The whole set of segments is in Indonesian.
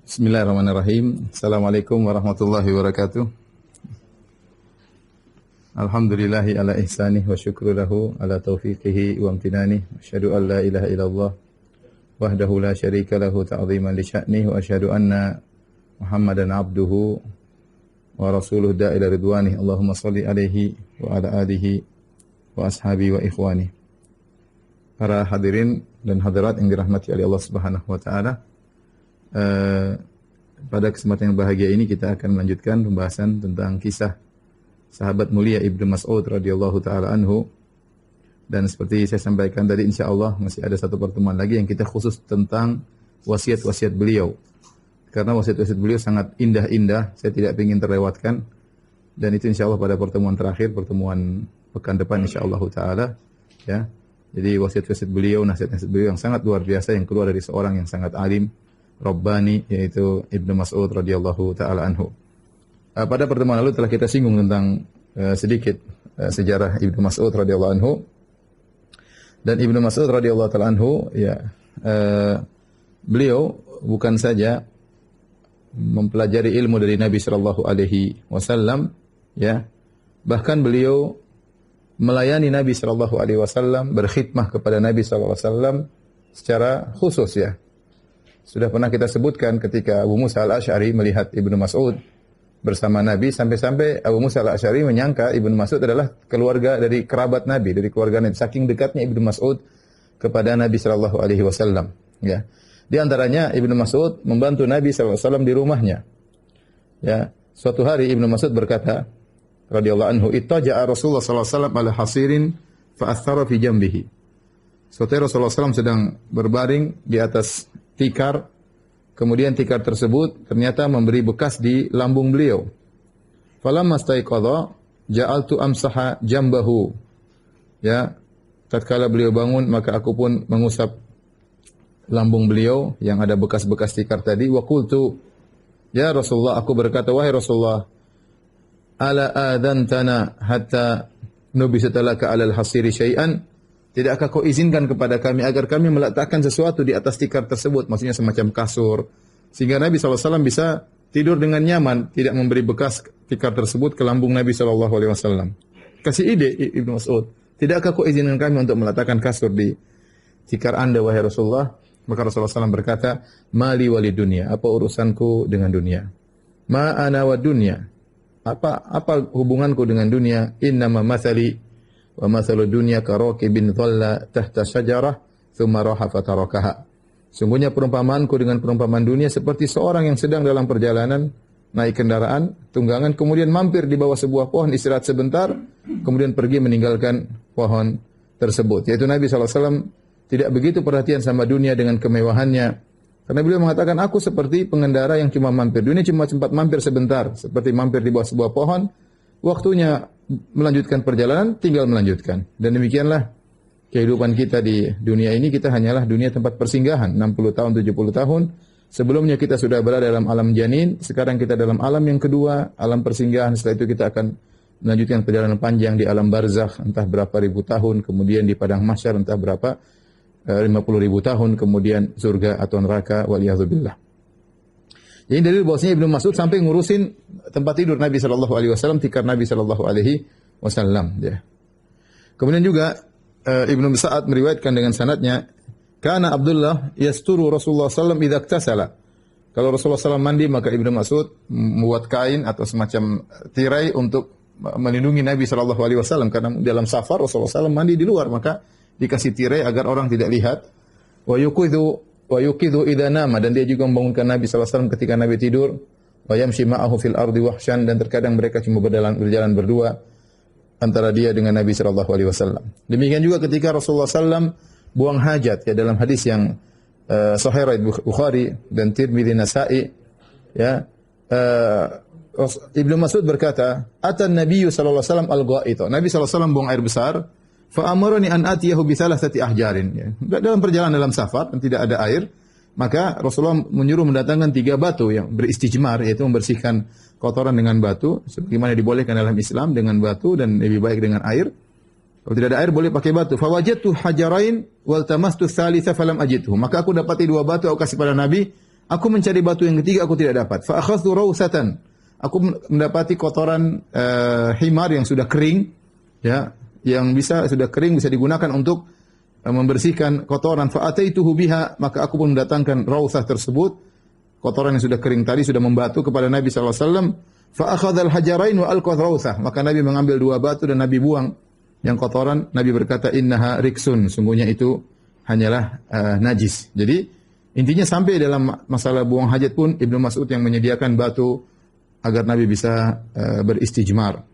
Bismillahirrahmanirrahim. Assalamualaikum warahmatullahi wabarakatuh. Alhamdulillahi ala ihsanih wa syukru lahu ala taufiqihi wa amtinani. Asyhadu an la ilaha illallah wahdahu la syarika lahu ta'ziman li sya'nih wa asyhadu anna Muhammadan abduhu wa rasuluhu da'ila ridwanih. Allahumma shalli alaihi wa ala alihi wa ashabi wa ikhwani. Para hadirin dan hadirat yang dirahmati oleh Allah Subhanahu wa taala. Pada kesempatan yang bahagia ini kita akan melanjutkan pembahasan tentang kisah sahabat mulia Ibnu Mas'ud radhiyallahu taala anhu. Dan seperti saya sampaikan tadi, insyaallah masih ada satu pertemuan lagi yang kita khusus tentang wasiat-wasiat beliau. Karena wasiat-wasiat beliau sangat indah-indah, saya tidak ingin terlewatkan. Dan itu insyaallah pada pertemuan terakhir, pertemuan pekan depan insyaallah taala, ya. Jadi wasiat-wasiat beliau, nasihat-nasihat beliau yang sangat luar biasa yang keluar dari seorang yang sangat alim Rabbani, yaitu Ibnu Mas'ud radhiyallahu taala anhu. Pada pertemuan lalu telah kita singgung tentang sedikit sejarah Ibnu Mas'ud radhiyallahu anhu. Dan Ibnu Mas'ud radhiyallahu taala anhu, ya, beliau bukan saja mempelajari ilmu dari Nabi sallallahu alaihi wasallam, ya, bahkan beliau melayani Nabi sallallahu alaihi wasallam, berkhidmah kepada Nabi sallallahu alaihi wasallam secara khusus, ya. Sudah pernah kita sebutkan ketika Abu Musa al-Asy'ari melihat Ibnu Mas'ud bersama Nabi, sampai-sampai Abu Musa al-Asy'ari menyangka Ibnu Mas'ud adalah keluarga dari kerabat Nabi, dari keluarga Nabi. Saking dekatnya Ibnu Mas'ud kepada Nabi sallallahu alaihi wasallam, ya. Di antaranya Ibnu Mas'ud membantu Nabi sallallahu alaihi wasallam di rumahnya. Ya, suatu hari Ibnu Mas'ud berkata radhiyallahu anhu, "Ittaja'a Rasulullah sallallahu alaihi wasallam ala hasirin fa athara fi jambihi." Suatu hari Rasulullah SAW sedang berbaring di atas tikar, kemudian tikar tersebut ternyata memberi bekas di lambung beliau. Falamma staiqadha ja'altu amsaha jambahu. Ya, tatkala beliau bangun maka aku pun mengusap lambung beliau yang ada bekas-bekas tikar tadi. Wa qultu, ya Rasulullah, aku berkata, wahai Rasulullah, ala adantana hatta nubisata laka alal hasiri syai'an? Tidakkah kau izinkan kepada kami agar kami meletakkan sesuatu di atas tikar tersebut, maksudnya semacam kasur, sehingga Nabi SAW bisa tidur dengan nyaman, tidak memberi bekas tikar tersebut ke lambung Nabi SAW. Kasih ide Ibnu Mas'ud, tidakkah kau izinkan kami untuk meletakkan kasur di tikar anda, wahai Rasulullah? Maka Rasulullah SAW berkata, mali wali dunia, apa urusanku dengan dunia? Ma ana wa dunya, apa hubunganku dengan dunia? Innama mathali wa mathalu dunya karakibin dhalla tahta syajarah thumma raha fatarakaha. Sungguhnya perumpamaanku dengan perumpamaan dunia seperti seorang yang sedang dalam perjalanan naik kendaraan tunggangan, kemudian mampir di bawah sebuah pohon, istirahat sebentar, kemudian pergi meninggalkan pohon tersebut. Yaitu Nabi SAW tidak begitu perhatian sama dunia dengan kemewahannya. Karena beliau mengatakan, aku seperti pengendara yang cuma mampir. Dunia cuma sempat mampir sebentar, seperti mampir di bawah sebuah pohon. Waktunya melanjutkan perjalanan, tinggal melanjutkan. Dan demikianlah kehidupan kita di dunia ini. Kita hanyalah dunia tempat persinggahan, 60 tahun, 70 tahun. Sebelumnya kita sudah berada dalam alam janin, sekarang kita dalam alam yang kedua, alam persinggahan. Setelah itu kita akan melanjutkan perjalanan panjang di alam barzakh, entah berapa ribu tahun, kemudian di padang mahsyar entah berapa 50.000 tahun, kemudian surga atau neraka, waliyadzubillah. Jadi dalil bahwasanya Ibnu Mas'ud sampai ngurusin tempat tidur Nabi sallallahu alaihi wasallam, tikar Nabi sallallahu alaihi wasallam, ya. Kemudian juga Ibnu Sa'ad meriwayatkan dengan sanadnya, kana Abdullah yasturu Rasulullah sallallahu idza iktasala. Kalau Rasulullah sallallahu mandi, maka Ibnu Mas'ud membuat kain atau semacam tirai untuk melindungi Nabi sallallahu alaihi wasallam, karena dalam safar Rasulullah sallallahu mandi di luar, maka dikasih tirai agar orang tidak lihat. Wa yuqidhu idza nama, dan dia juga membangunkan Nabi sallallahu alaihi wasallam ketika Nabi tidur. Wa yamshi ma'ahu fil ardi wahsyan, dan terkadang mereka cuma berjalan berdua antara dia dengan Nabi sallallahu alaihi wasallam. Demikian juga ketika Rasulullah sallam buang hajat, ya, dalam hadis yang sahih Bukhari dan Tirmidzi, Nasa'i, ya, Ibnu Mas'ud berkata, "Atan Nabi sallallahu alaihi wasallam al-gha'ita." Nabi sallallahu alaihi wasallam buang air besar, fa amarani an atiyahu bi thalathati ahjarin. Ya. Dalam perjalanan dalam safar dan tidak ada air, maka Rasulullah menyuruh mendatangkan 3 batu yang beristijmar, yaitu membersihkan kotoran dengan batu, sebagaimana dibolehkan dalam Islam dengan batu dan lebih baik dengan air. Kalau tidak ada air boleh pakai batu. Fa wajadtu hajarain wal tamastu tsalitsa falam ajidhu. Maka aku dapati 2 batu, aku kasih pada Nabi, Aku mencari batu yang ketiga, aku tidak dapat. Fa akhadtu rawsatan. Aku mendapati kotoran himar yang sudah kering, ya, yang sudah kering bisa digunakan untuk membersihkan kotoran. Fa ataituhu biha, maka aku pun mendatangkan rawsah tersebut, kotoran yang sudah kering tadi sudah membatu kepada Nabi sallallahu alaihi wasallam. Fa akhadha al-hajarain wa alqa rawsah, maka Nabi mengambil 2 batu dan Nabi buang yang kotoran. Nabi berkata, innaha riksun, sungguhnya itu hanyalah najis. Jadi intinya sampai dalam masalah buang hajat pun Ibnu Mas'ud yang menyediakan batu agar Nabi bisa beristijmar.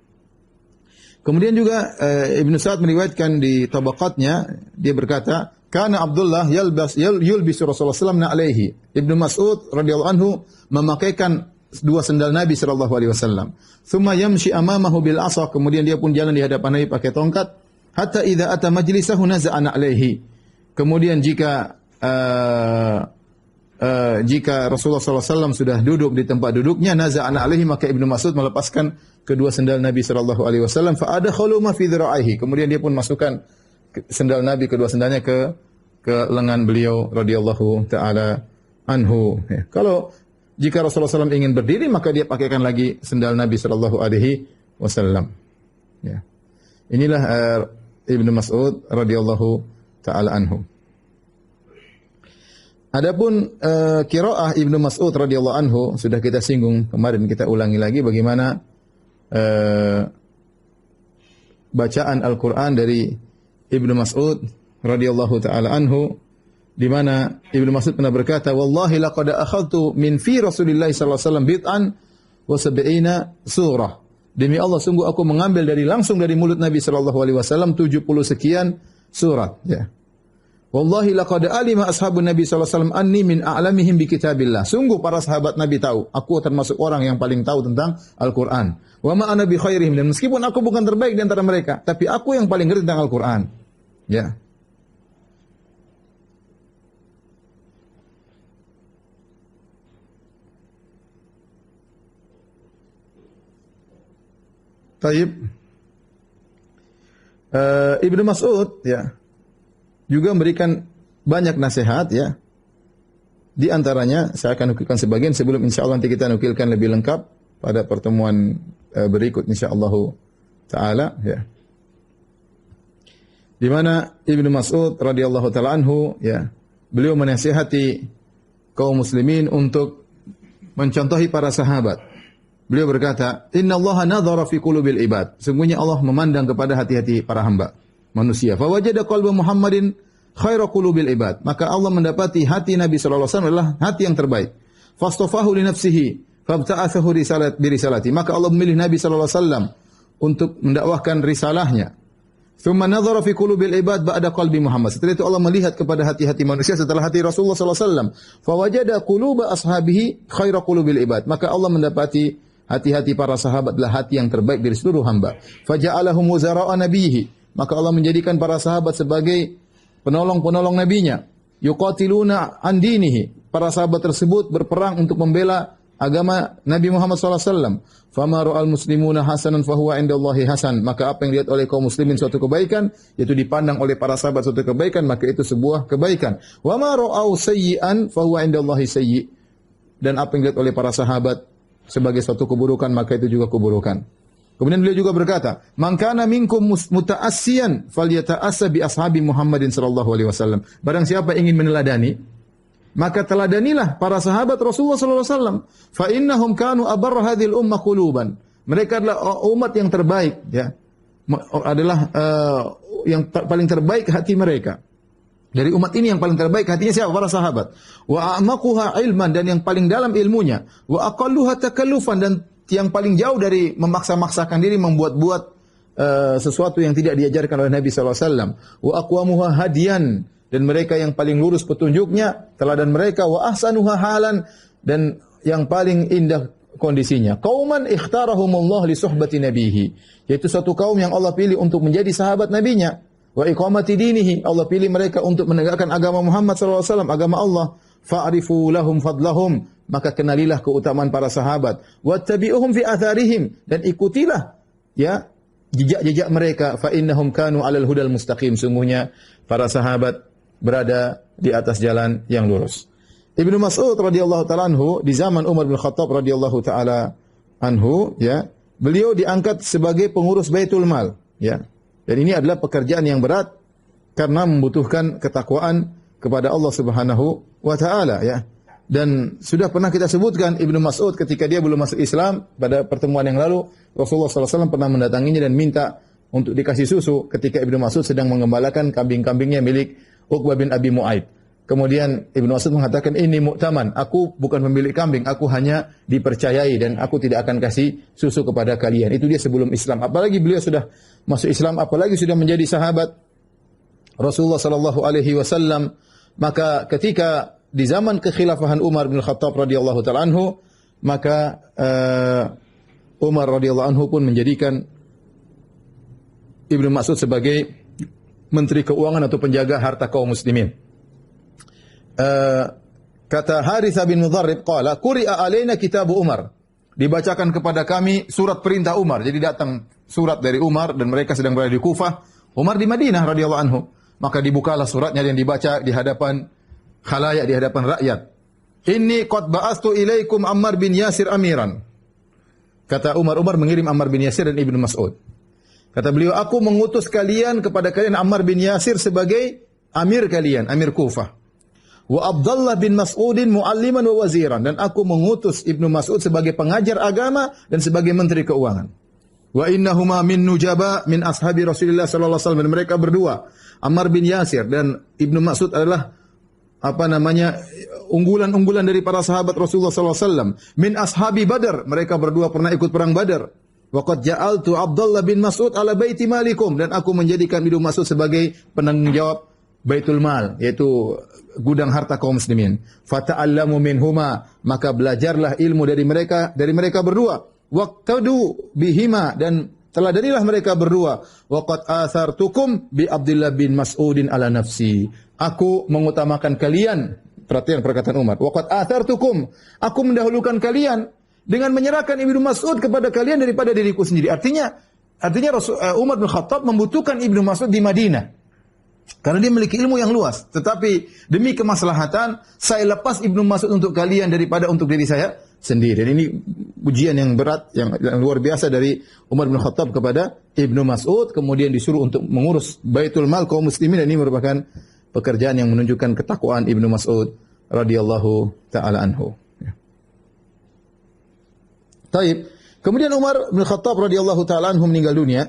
Kemudian juga Ibnu Sa'ad meriwayatkan di tabaqatnya, dia berkata, kana Abdullah yulbisu Rasulullah sallallahu alaihi. Ibnu Mas'ud radhiyallahu anhu memakaikan 2 sandal Nabi sallallahu alaihi wasallam. Tsumma yamshi amamahu bil 'asa, kemudian dia pun jalan di hadapan Nabi pakai tongkat, hatta idza ata majlisahu naza'ana alaihi. Kemudian jika Rasulullah SAW sudah duduk di tempat duduknya, naza'ana alaihi, maka Ibnu Mas'ud melepaskan kedua sendal Nabi sallallahu alaihi wasallam, fa adkhalu ma fi dhira'ihi. Kemudian dia pun masukkan sendal Nabi, kedua sendalnya ke lengan beliau radhiyallahu taala anhu. Ya. Kalau jika Rasulullah SAW ingin berdiri, maka dia pakaikan lagi sendal Nabi sallallahu alaihi wasallam. Ya. Inilah Ibnu Mas'ud radhiyallahu taala anhu. Adapun qiraah Ibnu Mas'ud radhiyallahu anhu sudah kita singgung kemarin, kita ulangi lagi bagaimana bacaan Al-Qur'an dari Ibnu Mas'ud radhiyallahu taala anhu, di mana Ibnu Mas'ud pernah berkata, wallahi laqad akhadtu min fi Rasulillah sallallahu alaihi wasallam bid'an wa sab'ina surah. Demi Allah, sungguh aku mengambil langsung dari mulut Nabi sallallahu alaihi wasallam 70 sekian surat, ya. Wallahi laqad alima ashabun Nabi sallallahu alaihi wasallam anni min a'lamihim bi kitabillah. Sungguh para sahabat Nabi tahu, aku termasuk orang yang paling tahu tentang Al-Qur'an. Wa ma ana bi khairihim, dan meskipun aku bukan terbaik di antara mereka, tapi aku yang paling ngerti tentang Al-Qur'an. Ya. Taib. Ibnu Mas'ud, ya, juga memberikan banyak nasihat, ya. Di antaranya saya akan nukilkan sebagian sebelum insyaallah nanti kita nukilkan lebih lengkap pada pertemuan berikut insyaallah taala, ya. Di mana Ibnu Mas'ud radhiyallahu taala anhu, ya, beliau menasihati kaum muslimin untuk mencontohi para sahabat. Beliau berkata, "Innallaha nadhara fi qulubil ibad." Sesungguhnya Allah memandang kepada hati-hati para hamba manusia. Fa wajada qalba Muhammadin khairu qulubil ibad. Maka Allah mendapati hati Nabi sallallahu alaihi wasallam adalah hati yang terbaik. Fastafahu li nafsihi fabta'athahu risalati. Maka Allah memilih Nabi sallallahu alaihi wasallam untuk mendakwahkan risalahnya. Thumma nadhara fi qulubil ibad ba'da qalbi Muhammad. Setelah itu Allah melihat kepada hati-hati manusia setelah hati Rasulullah sallallahu alaihi wasallam. Fa wajada quluba ashabihi khairu qulubil ibad. Maka Allah mendapati hati-hati para sahabat adalah hati yang terbaik dari seluruh hamba. Faja'alahum wuzara'a nabiyhi. Maka Allah menjadikan para sahabat sebagai penolong-penolong nabinya. Yuqatiluna an dinihi. Para sahabat tersebut berperang untuk membela agama Nabi Muhammad SAW. Fama ra'al muslimuna hasanan fahuwa indallahi hasan. Maka apa yang dilihat oleh kaum muslimin suatu kebaikan, yaitu dipandang oleh para sahabat suatu kebaikan, maka itu sebuah kebaikan. Wa ma ra'au sayyi'an fahuwa indallahi sayyi'. Dan apa yang dilihat oleh para sahabat sebagai suatu keburukan, maka itu juga keburukan. Kemudian beliau juga berkata, "Man kana minkum muta'assiyan falyata'assa bi ashabi Muhammadin sallallahu alaihi wasallam." Barang siapa ingin meneladani, maka teladanilah para sahabat Rasulullah sallallahu alaihi wasallam. Fa innahum kanu abarra hadhil ummah quluban. Mereka adalah umat yang terbaik, ya. Adalah yang paling terbaik hati mereka. Dari umat ini yang paling terbaik hatinya siapa? Para sahabat. Wa a'maquha ilman, dan yang paling dalam ilmunya. Wa aqalluha takallufan, dan yang paling jauh dari memaksa-maksakan diri membuat-buat sesuatu yang tidak diajarkan oleh Nabi sallallahu alaihi wasallam. Wa aqwamuha hadiyan, dan mereka yang paling lurus petunjuknya, teladan mereka. Wa ahsanuha halan, dan yang paling indah kondisinya. Qauman ikhtarahumullah li suhbati nabihi, yaitu suatu kaum yang Allah pilih untuk menjadi sahabat nabinya. Wa iqamati dinihi, Allah pilih mereka untuk menegakkan agama Muhammad sallallahu alaihi wasallam, agama Allah. Fa'rifu lahum fadlahum, maka kenalilah keutamaan para sahabat. Wattabi'uhum fi atharihim, dan ikutilah, ya, jejak-jejak mereka. Fa innahum kanu 'alal hudal mustaqim, sungguhnya para sahabat berada di atas jalan yang lurus. Ibnu Mas'ud radhiyallahu taala anhu di zaman Umar bin Khattab radhiyallahu taala anhu, ya, beliau diangkat sebagai pengurus Baitul Mal, ya. Dan ini adalah pekerjaan yang berat karena membutuhkan ketakwaan kepada Allah Subhanahu wa taala, ya. Dan sudah pernah kita sebutkan Ibnu Mas'ud ketika dia belum masuk Islam pada pertemuan yang lalu, Rasulullah SAW pernah mendatanginya dan minta untuk dikasih susu ketika Ibnu Mas'ud sedang mengembalakan kambing-kambingnya milik Uqbah bin Abi Mu'aid. Kemudian Ibnu Mas'ud mengatakan, ini mu'taman, aku bukan pemilik kambing, aku hanya dipercayai dan aku tidak akan kasih susu kepada kalian. Itu dia sebelum Islam. Apalagi beliau sudah masuk Islam, apalagi sudah menjadi sahabat Rasulullah SAW. Maka ketika di zaman kekhilafahan Umar bin Khattab radhiyallahu taala anhu, maka Umar radhiyallahu anhu pun menjadikan Ibnu Mas'ud sebagai menteri keuangan atau penjaga harta kaum muslimin. Kata Harithah bin Mudharrib qala quri'a alaina kitab Umar. Dibacakan kepada kami surat perintah Umar. Jadi datang surat dari Umar dan mereka sedang berada di Kufah, Umar di Madinah radhiyallahu anhu. Maka dibukalah suratnya dan dibaca di hadapan khalayak, di hadapan rakyat. Inni qad ba'astu ilaikum Ammar bin Yasir amiran. Kata Umar mengirim Ammar bin Yasir dan Ibnu Mas'ud. Kata beliau, aku mengutus kalian kepada kalian Ammar bin Yasir sebagai amir kalian, amir Kufah. Wa Abdullah bin Mas'udin mualliman wa waziran. Dan aku mengutus Ibnu Mas'ud sebagai pengajar agama dan sebagai menteri keuangan. Wa innahuma min nujaba min ashabi Rasulullah sallallahu alaihi wasallam. Mereka berdua, Ammar bin Yasir dan Ibnu Mas'ud adalah unggulan-unggulan dari para sahabat Rasulullah sallallahu alaihi wasallam. Min ashabi Badar, mereka berdua pernah ikut perang Badar. Wa qad ja'altu Abdullah bin Mas'ud ala baiti malikum, dan aku menjadikan Ibnu Mas'ud sebagai penanggung jawab Baitul Mal, yaitu gudang harta kaum muslimin. Fata'allamu minhuma, maka belajarlah ilmu dari mereka berdua. Waqtadu bihima, dan teladanilah mereka berdua. Waqad athartukum bi Abdullah bin Mas'udin ala nafsi. Aku mengutamakan kalian. Perhatian perkataan Umar. Waqad athartukum, aku mendahulukan kalian dengan menyerahkan Ibnu Mas'ud kepada kalian daripada diriku sendiri. Artinya Umar bin Khattab membutuhkan Ibnu Mas'ud di Madinah karena dia memiliki ilmu yang luas. Tetapi demi kemaslahatan, saya lepas Ibnu Mas'ud untuk kalian daripada untuk diri saya sendiri. Dan ini ujian yang berat, yang luar biasa dari Umar bin Khattab kepada Ibnu Mas'ud. Kemudian disuruh untuk mengurus Baitul Mal kaum muslimin. Dan ini merupakan pekerjaan yang menunjukkan ketakwaan Ibnu Mas'ud radhiyallahu taala anhu. Taib. Kemudian Umar bin Khattab radhiyallahu taala anhu meninggal dunia,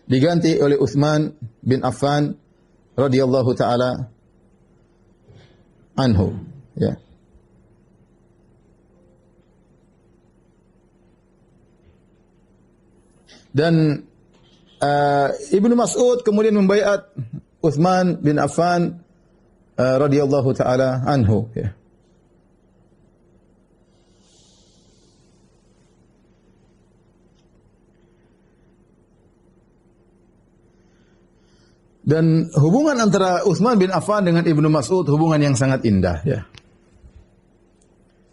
diganti oleh Utsman bin Affan radhiyallahu taala anhu, ya. Dan Ibnu Mas'ud kemudian membaiat Utsman bin Affan radhiyallahu taala anhu, ya. Dan hubungan antara Utsman bin Affan dengan Ibnu Mas'ud hubungan yang sangat indah, ya.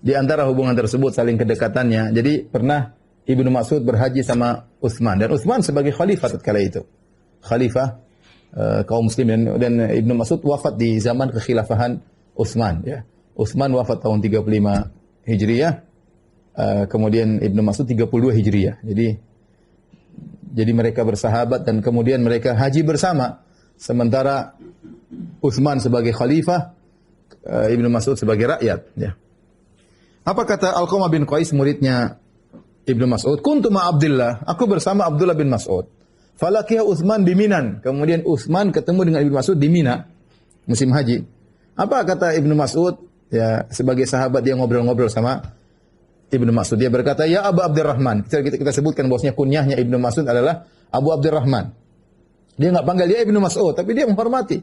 Di antara hubungan tersebut saling kedekatannya. Jadi pernah Ibnu Mas'ud berhaji sama Utsman, dan Utsman sebagai khalifah tatkala itu. Khalifah kaum muslimin, dan Ibnu Mas'ud wafat di zaman kekhilafahan Utsman, ya. Utsman wafat tahun 35 Hijriah. Kemudian Ibnu Mas'ud 32 Hijriah. Jadi mereka bersahabat dan kemudian mereka haji bersama. Sementara Utsman sebagai khalifah, Ibnu Mas'ud sebagai rakyat, ya. Apa kata Alqamah bin Qais, muridnya Ibnu Mas'ud? Kuntu ma Abdullah, aku bersama Abdullah bin Mas'ud. Falaqiya Utsman bi Minan. Kemudian Utsman ketemu dengan Ibnu Mas'ud di Mina musim haji. Apa kata Ibnu Mas'ud? Ya, sebagai sahabat dia ngobrol-ngobrol sama Ibnu Mas'ud. Dia berkata, "Ya Abu Abdurrahman." Kita sebutkan bahwasanya kunyahnya Ibnu Mas'ud adalah Abu Abdurrahman. Dia enggak panggil dia Ibnu Mas'ud, tapi dia menghormati.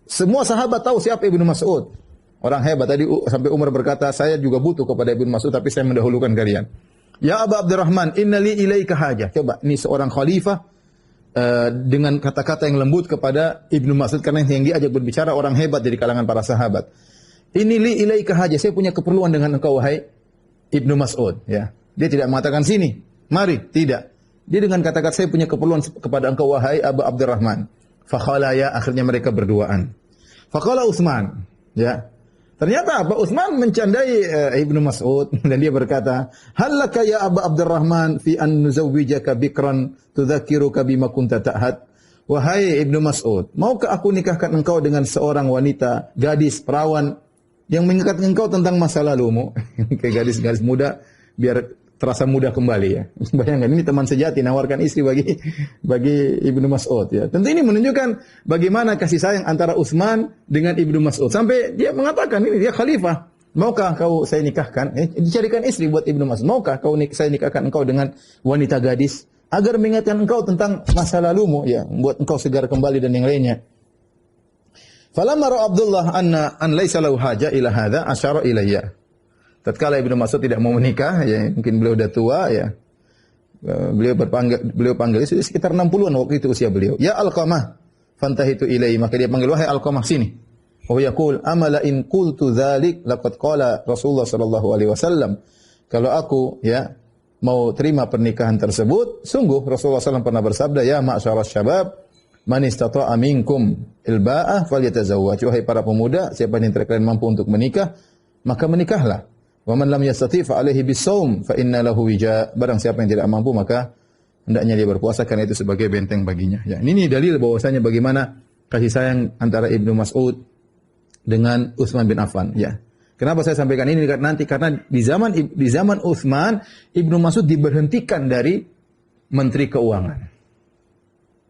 Semua sahabat tahu siapa Ibnu Mas'ud. Orang hebat. Tadi sampai Umar berkata, "Saya juga butuh kepada Ibnu Mas'ud, tapi saya mendahulukan kalian." "Ya Abu Abdurrahman, innali ilaika hajah." Coba, ini seorang khalifah dengan kata-kata yang lembut kepada Ibnu Mas'ud, karena yang diajak berbicara orang hebat dari kalangan para sahabat. "Inni li ilaika hajah." Saya punya keperluan dengan engkau, wahai Ibnu Mas'ud, ya. Dia tidak mengatakan sini, mari, tidak. Dia dengan kata-kata, saya punya keperluan kepada engkau, wahai Abu Abdurrahman. Fakhalaya, akhirnya mereka berduaan. Fakhala Utsman, ya. Ternyata apa? Utsman mencandai Ibnu Mas'ud dan dia berkata, "Hallaka ya Aba Abdurrahman fi an nuzawwijaka bikran tudzakiruka bima kunta ta'had?" Wahai Ibnu Mas'ud, maukah aku nikahkan engkau dengan seorang wanita, gadis, perawan yang mengingatkan engkau tentang masa lalumu? Kayak gadis-gadis muda biar terasa muda kembali ya. Bayangkan ini teman sejati nawarkan istri bagi Ibnu Mas'ud ya. Tentu ini menunjukkan bagaimana kasih sayang antara Utsman dengan Ibnu Mas'ud. Sampai dia mengatakan ini dia khalifah. Maukah kau saya nikahkan? Dicarikan istri buat Ibnu Mas'ud. Maukah saya nikahkan engkau dengan wanita gadis agar mengingatkan engkau tentang masa lalumu ya, buat engkau segar kembali dan yang lainnya. Falamma ra'a Abdullah an laisa lahu haja ila hadza asyara ilayya. Tatkala Ibnu Mas'ud tidak mau menikah, ya mungkin beliau sudah tua, ya beliau panggil sekitar 60-an waktu itu usia beliau. Ya Alqamah, fantahitu ilaihi, maka dia panggil wahai Alqamah sini. Wa yaqul amala in qultu dzalik laqad qala Rasulullah sallallahu alaihi wasallam. Kalau aku ya mau terima pernikahan tersebut, sungguh Rasulullah SAW pernah bersabda, ya ma'syaras syabab, man istata'a minkum ilba'ah falyatazawwaj. Wahai para pemuda, siapa yang kalian mampu untuk menikah, maka menikahlah. Wa man lam yastati' fa alaihi bis-shaum fa inna lahu wija. Barang siapa yang tidak mampu maka hendaknya dia berpuasa karena itu sebagai benteng baginya. Ya, ini dalil bahwasanya bagaimana kasih sayang antara Ibnu Mas'ud dengan Utsman bin Affan, ya. Kenapa saya sampaikan ini nanti karena di zaman Utsman Ibnu Mas'ud diberhentikan dari Menteri Keuangan.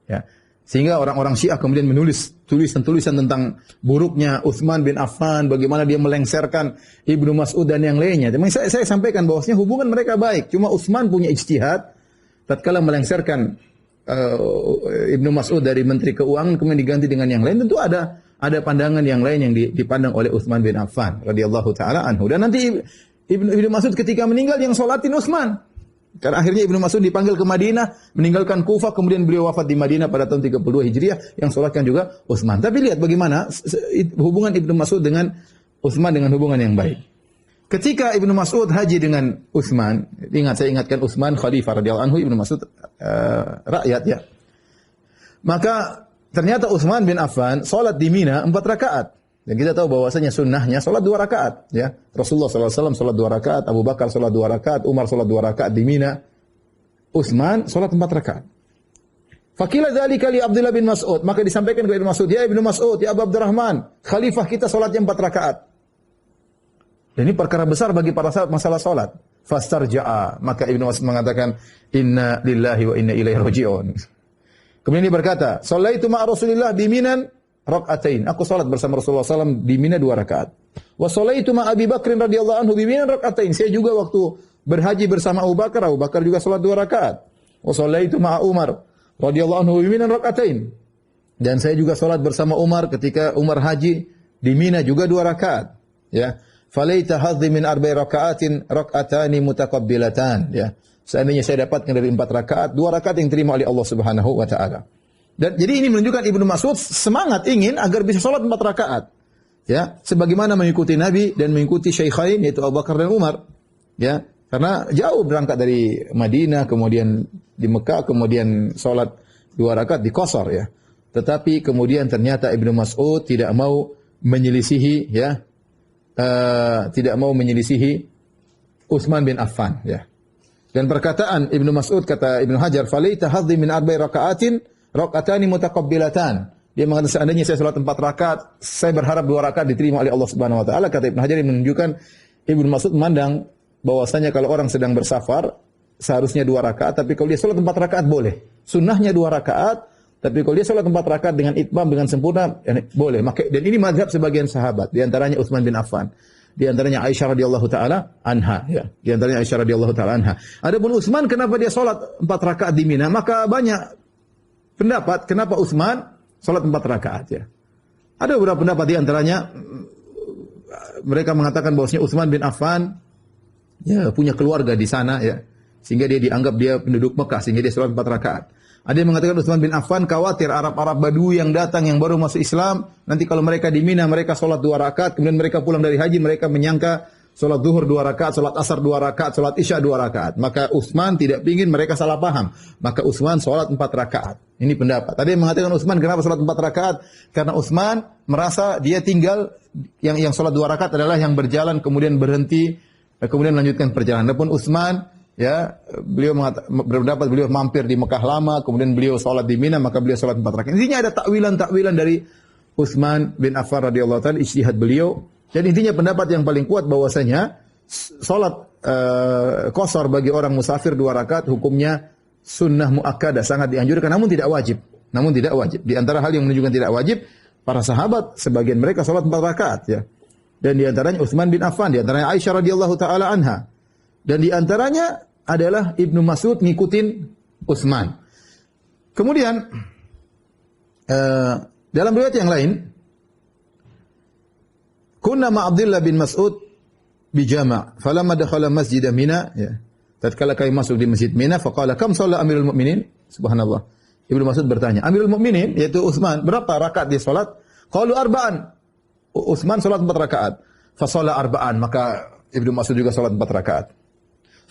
Ya. Sehingga orang-orang Syiah kemudian menulis tulisan-tulisan tentang buruknya Utsman bin Affan, bagaimana dia melengsarkan Ibnu Mas'ud dan yang lainnya. Memang saya sampaikan bahwasanya hubungan mereka baik. Cuma Utsman punya ijtihad tatkala melengsarkan Ibnu Mas'ud dari Menteri Keuangan kemudian diganti dengan yang lain. Tentu ada pandangan yang lain yang dipandang oleh Utsman bin Affan radhiyallahu taala anhu. Dan nanti Ibnu Mas'ud ketika meninggal yang sholatin Utsman. Karena akhirnya Ibnu Mas'ud dipanggil ke Madinah, meninggalkan Kufah, kemudian beliau wafat di Madinah pada tahun 32 Hijriah, yang sholatkan juga Utsman. Tapi lihat bagaimana hubungan Ibnu Mas'ud dengan Utsman dengan hubungan yang baik. Ketika Ibnu Mas'ud haji dengan Utsman, saya ingatkan Utsman khalifah radhiyallahu anhu, Ibnu Mas'ud rakyat ya. Maka ternyata Utsman bin Affan sholat di Mina 4 rakaat. Dan kita tahu bahwasanya sunnahnya sholat 2 rakaat. Ya. Rasulullah SAW sholat 2 rakaat, Abu Bakar sholat 2 rakaat, Umar sholat 2 rakaat di Mina. Utsman sholat 4 rakaat. Fakila dzalika li Abdullah bin Mas'ud. Maka disampaikan kepada Ibnu Mas'ud, ya Ibnu Mas'ud, ya Abu Abdurrahman, khalifah kita sholatnya 4 rakaat. Dan ini perkara besar bagi para sahabat masalah sholat. Fastarja'a. Maka Ibnu Mas'ud mengatakan, inna lillahi wa inna ilaihi raji'un. Kemudian dia berkata, shallaitu ma'a Rasulillah bi Minan rakaatain. Aku salat bersama Rasulullah SAW di Mina 2 rakaat. Wa shallaitu ma Abi Bakr radhiyallahu anhu bi Mina rakaatain. Saya juga waktu berhaji bersama Abu Bakar juga salat 2 rakaat. Wa shallaitu ma Umar radhiyallahu anhu bi Mina rakaatain. Dan saya juga salat bersama Umar ketika Umar haji di Mina juga 2 rakaat. Ya. Falaita hadhi min arba'i rakaatin rakaatani mutaqabbilatan. Ya. Seandainya saya dapatkan dari 4 rakaat, 2 rakaat yang diterima oleh Allah Subhanahu wa taala. Dan jadi ini menunjukkan Ibnu Mas'ud semangat ingin agar bisa sholat 4 rakaat. Ya, sebagaimana mengikuti Nabi dan mengikuti Syaikhain yaitu Abu Bakar dan Umar. Ya, karena jauh berangkat dari Madinah, kemudian di Mekah, kemudian sholat 2 rakaat di Qasar ya. Tetapi kemudian ternyata Ibnu Mas'ud tidak mau menyelisihi ya, tidak mau menyelisihi Utsman bin Affan ya. Dan perkataan Ibnu Mas'ud kata Ibnu Hajar, "Falaita hadhi min arba'i raka'atin rakaatani mutaqabbilatan." Dia mengatakan seandainya saya salat 4 rakaat, saya berharap 2 rakaat diterima oleh Allah Subhanahu wa taala. Kata Ibnu Hajar yang menunjukkan Ibnu Mas'ud memandang bahwasanya kalau orang sedang bersafar seharusnya 2 rakaat, tapi kalau dia salat 4 rakaat boleh. Sunnahnya 2 rakaat, tapi kalau dia salat 4 rakaat dengan itmam dengan sempurna boleh. Maka dan ini mazhab sebagian sahabat, di antaranya Utsman bin Affan. Di antaranya Aisyah radhiyallahu taala anha ya. Di antaranya Aisyah radhiyallahu taala anha. Adapun Utsman kenapa dia salat 4 rakaat di Mina? Maka banyak pendapat kenapa Utsman salat 4 rakaat ya. Ada beberapa pendapat di antaranya mereka mengatakan bahwasanya Utsman bin Affan ya punya keluarga di sana ya. Sehingga dia dianggap dia penduduk Mekah sehingga dia salat 4 rakaat. Ada yang mengatakan Utsman bin Affan khawatir Arab-Arab Badui yang datang yang baru masuk Islam, nanti kalau mereka di Mina mereka salat 2 rakaat, kemudian mereka pulang dari haji mereka menyangka Salat zuhur 2 rakaat, salat asar 2 rakaat, salat isya 2 rakaat. Maka Utsman tidak ingin mereka salah paham. Maka Utsman salat 4 rakaat. Ini pendapat. Tadi yang mengatakan Utsman kenapa salat 4 rakaat? Karena Utsman merasa dia tinggal yang salat 2 rakaat adalah yang berjalan kemudian berhenti kemudian melanjutkan perjalanan. Adapun Utsman ya beliau berpendapat beliau mampir di Mekah lama, kemudian beliau salat di Mina, maka beliau salat 4 rakaat. Intinya ada takwilan-takwilan dari Utsman bin Affan radhiyallahu taala ijtihad beliau. Dan intinya pendapat yang paling kuat bahwasanya salat qashar bagi orang musafir 2 rakaat hukumnya sunnah muakkadah, sangat dianjurkan namun tidak wajib. Namun tidak wajib. Di antara hal yang menunjukkan tidak wajib, para sahabat sebagian mereka salat 4 rakaat ya. Dan di antaranya Utsman bin Affan, di antaranya Aisyah radhiyallahu taala anha. Dan di antaranya adalah Ibnu Mas'ud ngikutin Utsman. Kemudian dalam riwayat yang lain, kunna ma Abdullah bin Mas'ud bi jama' falamma dakhala masjid Mina ya. Tatkala kami masuk di Masjid Mina faqala kam shalla Amirul Mukminin? Subhanallah. Ibnu Mas'ud bertanya, Amirul Mukminin yaitu Utsman, berapa rakaat dia salat? Qalu arba'an. Utsman salat 4 rakaat. Fa shalla arba'an, maka Ibnu Mas'ud juga salat 4 rakaat.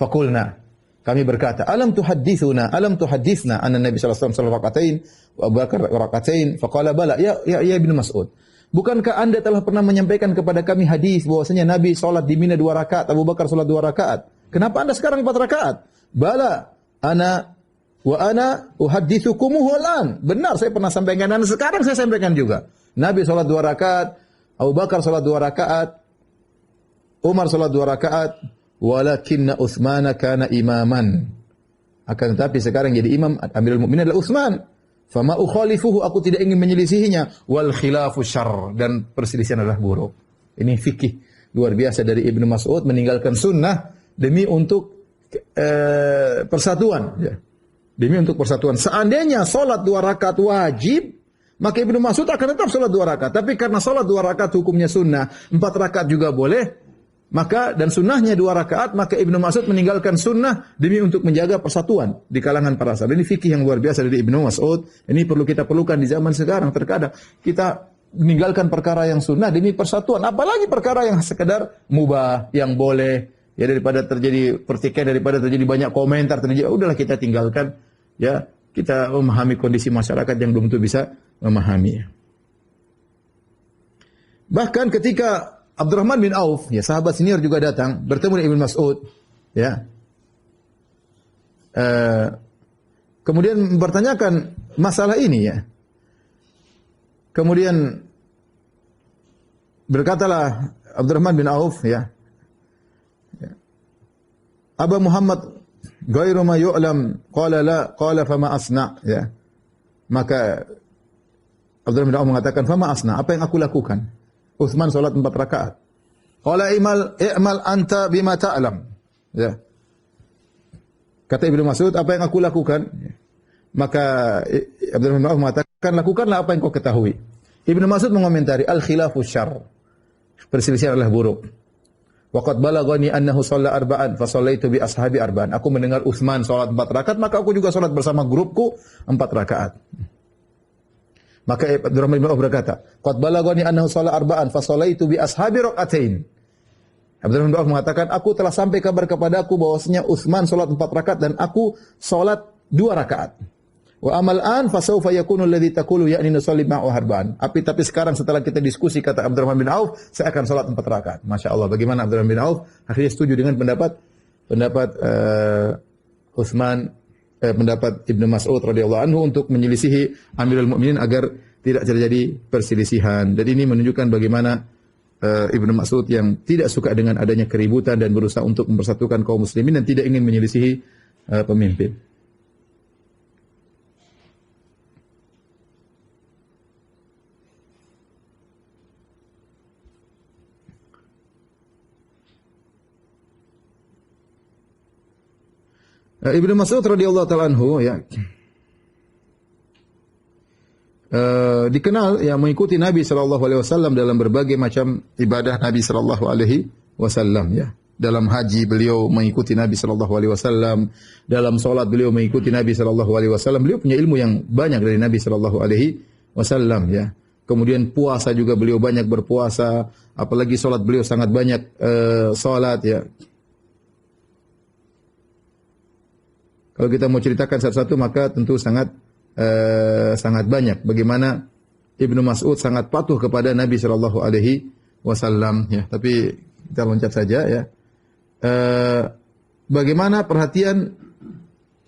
Faqulna, kami berkata, alam tuhadditsuna anna Nabi sallallahu alaihi wasallam rakaatain wa Abu Bakar rakaatain? Faqala bala, ya Ibnu Mas'ud. Bukankah Anda telah pernah menyampaikan kepada kami hadis bahwasanya Nabi salat di Mina 2 rakaat, Abu Bakar salat 2 rakaat? Kenapa Anda sekarang 4 rakaat? Bala, ana uhadditsukumuhu al'an. Benar, saya pernah sampaikan dan sekarang saya sampaikan juga. Nabi salat 2 rakaat, Abu Bakar salat 2 rakaat, Umar salat 2 rakaat, walakinna Utsman kana imaman. Akan tetapi sekarang jadi imam Amirul Mukminin adalah Utsman. Fama ukhalifuhu, aku tidak ingin menyelisihinya. Wal khilafu syarr, dan perselisihan adalah buruk. Ini fikih luar biasa dari Ibnu Mas'ud, meninggalkan sunnah demi untuk persatuan. Ya. Demi untuk persatuan. Seandainya solat 2 rakaat wajib, maka Ibnu Mas'ud akan tetap solat 2 rakaat. Tapi karena solat 2 rakaat hukumnya sunnah, 4 rakaat juga boleh. Maka dan sunnahnya 2 rakaat, maka Ibnu Mas'ud meninggalkan sunnah demi untuk menjaga persatuan di kalangan para sahabat. Ini fikih yang luar biasa dari Ibnu Mas'ud. Ini perlu kita perlukan di zaman sekarang. Terkadang kita meninggalkan perkara yang sunnah demi persatuan, apalagi perkara yang sekedar mubah, yang boleh. Ya, daripada terjadi pertikaian, daripada terjadi banyak komentar, udahlah kita tinggalkan. Ya, kita memahami kondisi masyarakat yang belum tentu bisa memahami. Bahkan ketika Abdurrahman bin Auf, ya sahabat senior juga datang bertemu dengan Ibnu Mas'ud, ya. Kemudian mempertanyakan masalah ini, ya. Kemudian berkatalah Abdurrahman bin Auf, ya. Aba Muhammad ghairu ma yu'lam, qala la, qala fama asna, ya. Maka Abdurrahman bin Auf mengatakan, fama asna, apa yang aku lakukan? Utsman salat 4 rakaat. Qala i'mal anta bima ta'lam. Ya. Kata Ibnu Mas'ud, apa yang aku lakukan? Maka Abdurrahman bin Auf mengatakan, lakukanlah apa yang kau ketahui. Ibnu Mas'ud mengomentari, al-khilafu syarr. Perselisihan adalah buruk. Wa qad balaghani annahu shalla arba'an fa shallaitu bi ashabi arba'an. Aku mendengar Utsman salat 4 rakaat, maka aku juga salat bersama grupku 4 rakaat. Maka Abdurrahman bin Auf berkata, qad balaghani annahu shalla arba'an fa shallaitu bi ashabi rakaatain. Abdurrahman bin Auf mengatakan, aku telah sampai kabar kepadaku bahwasanya Utsman salat 4 rakaat dan aku salat 2 rakaat. Wa amal an fa sawfa yakunu alladhi taqulu ya'ni nusalli ma'ahu arba'an. Tapi sekarang setelah kita diskusi, kata Abdurrahman bin Auf, saya akan salat 4 rakaat. Masya Allah, bagaimana Abdurrahman bin Auf akhirnya setuju dengan pendapat pendapat Ibnu Mas'ud radhiyallahu anhu untuk menyelisihi Amirul Mukminin agar tidak terjadi perselisihan. Dan ini menunjukkan bagaimana Ibnu Mas'ud yang tidak suka dengan adanya keributan dan berusaha untuk mempersatukan kaum muslimin dan tidak ingin menyelisihi pemimpin. Ibnu Mas'ud radhiyallahu taala anhu, ya, dikenal ya mengikuti Nabi sallallahu alaihi wasallam dalam berbagai macam ibadah Nabi sallallahu alaihi wasallam, ya. Dalam haji beliau mengikuti Nabi sallallahu alaihi wasallam, dalam salat beliau mengikuti Nabi sallallahu alaihi wasallam. Beliau punya ilmu yang banyak dari Nabi sallallahu alaihi wasallam, ya. Kemudian puasa juga beliau banyak berpuasa, apalagi salat beliau sangat banyak salat ya. Kalau kita mau ceritakan satu-satu maka tentu sangat sangat banyak bagaimana Ibnu Mas'ud sangat patuh kepada Nabi sallallahu alaihi wasallam ya. Tapi kita loncat saja ya. Bagaimana perhatian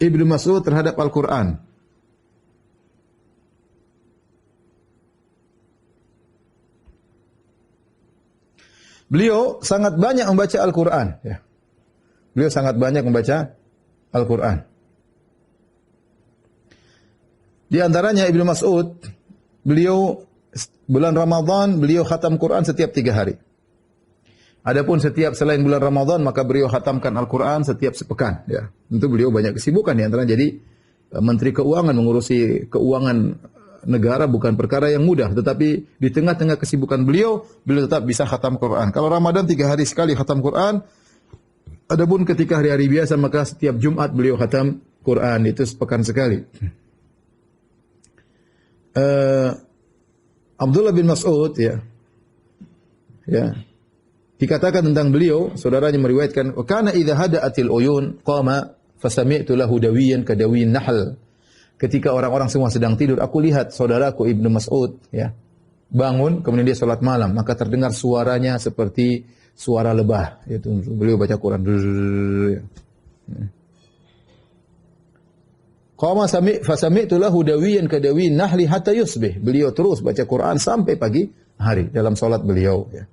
Ibnu Mas'ud terhadap Al-Qur'an? Beliau sangat banyak membaca Al-Quran. Ya. Beliau sangat banyak membaca Al-Quran. Di antaranya Ibnu Mas'ud, beliau bulan Ramadan, beliau khatam Quran setiap 3 hari. Adapun setiap selain bulan Ramadan, maka beliau khatamkan Al-Quran setiap sepekan. Ya. Tentu beliau banyak kesibukan di antaranya jadi Menteri Keuangan, mengurusi keuangan negara bukan perkara yang mudah, tetapi di tengah-tengah kesibukan beliau tetap bisa khatam Quran. Kalau Ramadan 3 hari sekali khatam Quran, adapun ketika hari-hari biasa maka setiap Jumat beliau khatam Quran, itu sepekan sekali. Abdullah bin Mas'ud ya, dikatakan tentang beliau, saudaranya meriwayatkan, "Kana idza hada'atil uyun qama fasami'tu lahu dawiyan ka dawiyin nahl." Ketika orang-orang semua sedang tidur, aku lihat saudaraku Ibnu Mas'ud ya, bangun kemudian dia salat malam, maka terdengar suaranya seperti suara lebah. Itu beliau baca Quran. Qama fasami'tu lahu dawiyan ka dawiyin nahli hatta yusbih. Beliau terus baca Quran sampai pagi hari dalam salat beliau ya.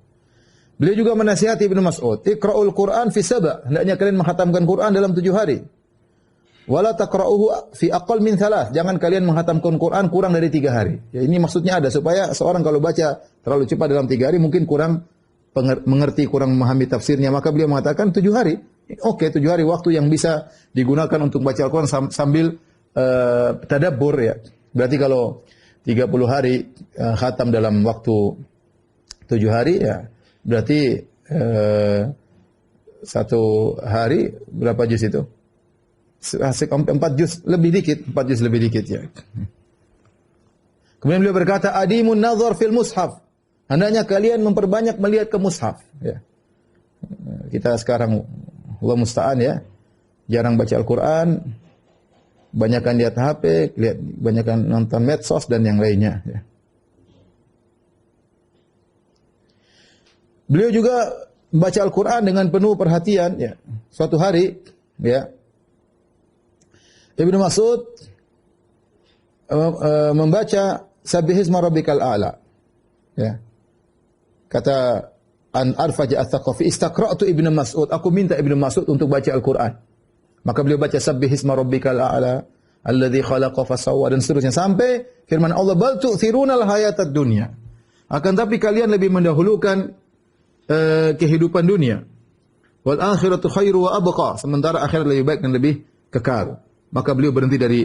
Beliau juga menasihati Ibnu Mas'ud, "Iqra'ul Quran fi sab'a." Hendaknya kalian menghatamkan Quran dalam 7 hari. Wala taqra'uhu fi aqall min 3. Jangan kalian menghatamkan Quran kurang dari 3 hari. Ya, ini maksudnya ada supaya seorang kalau baca terlalu cepat dalam 3 hari mungkin kurang mengerti, kurang memahami tafsirnya. Maka beliau mengatakan 7 hari. Oke, 7 hari waktu yang bisa digunakan untuk baca Al-Quran sambil tadabbur ya. Berarti kalau 30 hari khatam dalam waktu 7 hari ya, berarti 1 hari berapa juz itu? 4 juz lebih dikit, 4 juz lebih dikit ya. Kemudian beliau berkata, "Adimun nazar fil mushaf." Hendaknya kalian memperbanyak melihat ke mushaf ya. Kita sekarang Allah musta'an ya, jarang baca Al-Qur'an, banyakkan lihat HP, banyakkan nonton medsos dan yang lainnya ya. Beliau juga membaca Al-Qur'an dengan penuh perhatian ya. Suatu hari ya, Ibnu Mas'ud membaca Sabbihisma rabbikal a'la. Ya. Kata An Arfaj Ats-Tsaqafi, "Istaqra'tu Ibnu Mas'ud." Aku minta Ibnu Mas'ud untuk baca Al-Qur'an. Maka beliau baca Sabbihisma rabbikal a'la alladzi khalaqa fasawwa dan seterusnya sampai firman Allah, "Bal tu'thirunal hayatad dunya." Akan tapi kalian lebih mendahulukan kehidupan dunia. Wal akhiratu khairu wa abqa. Sementara akhirat lebih baik dan lebih kekal. Maka beliau berhenti dari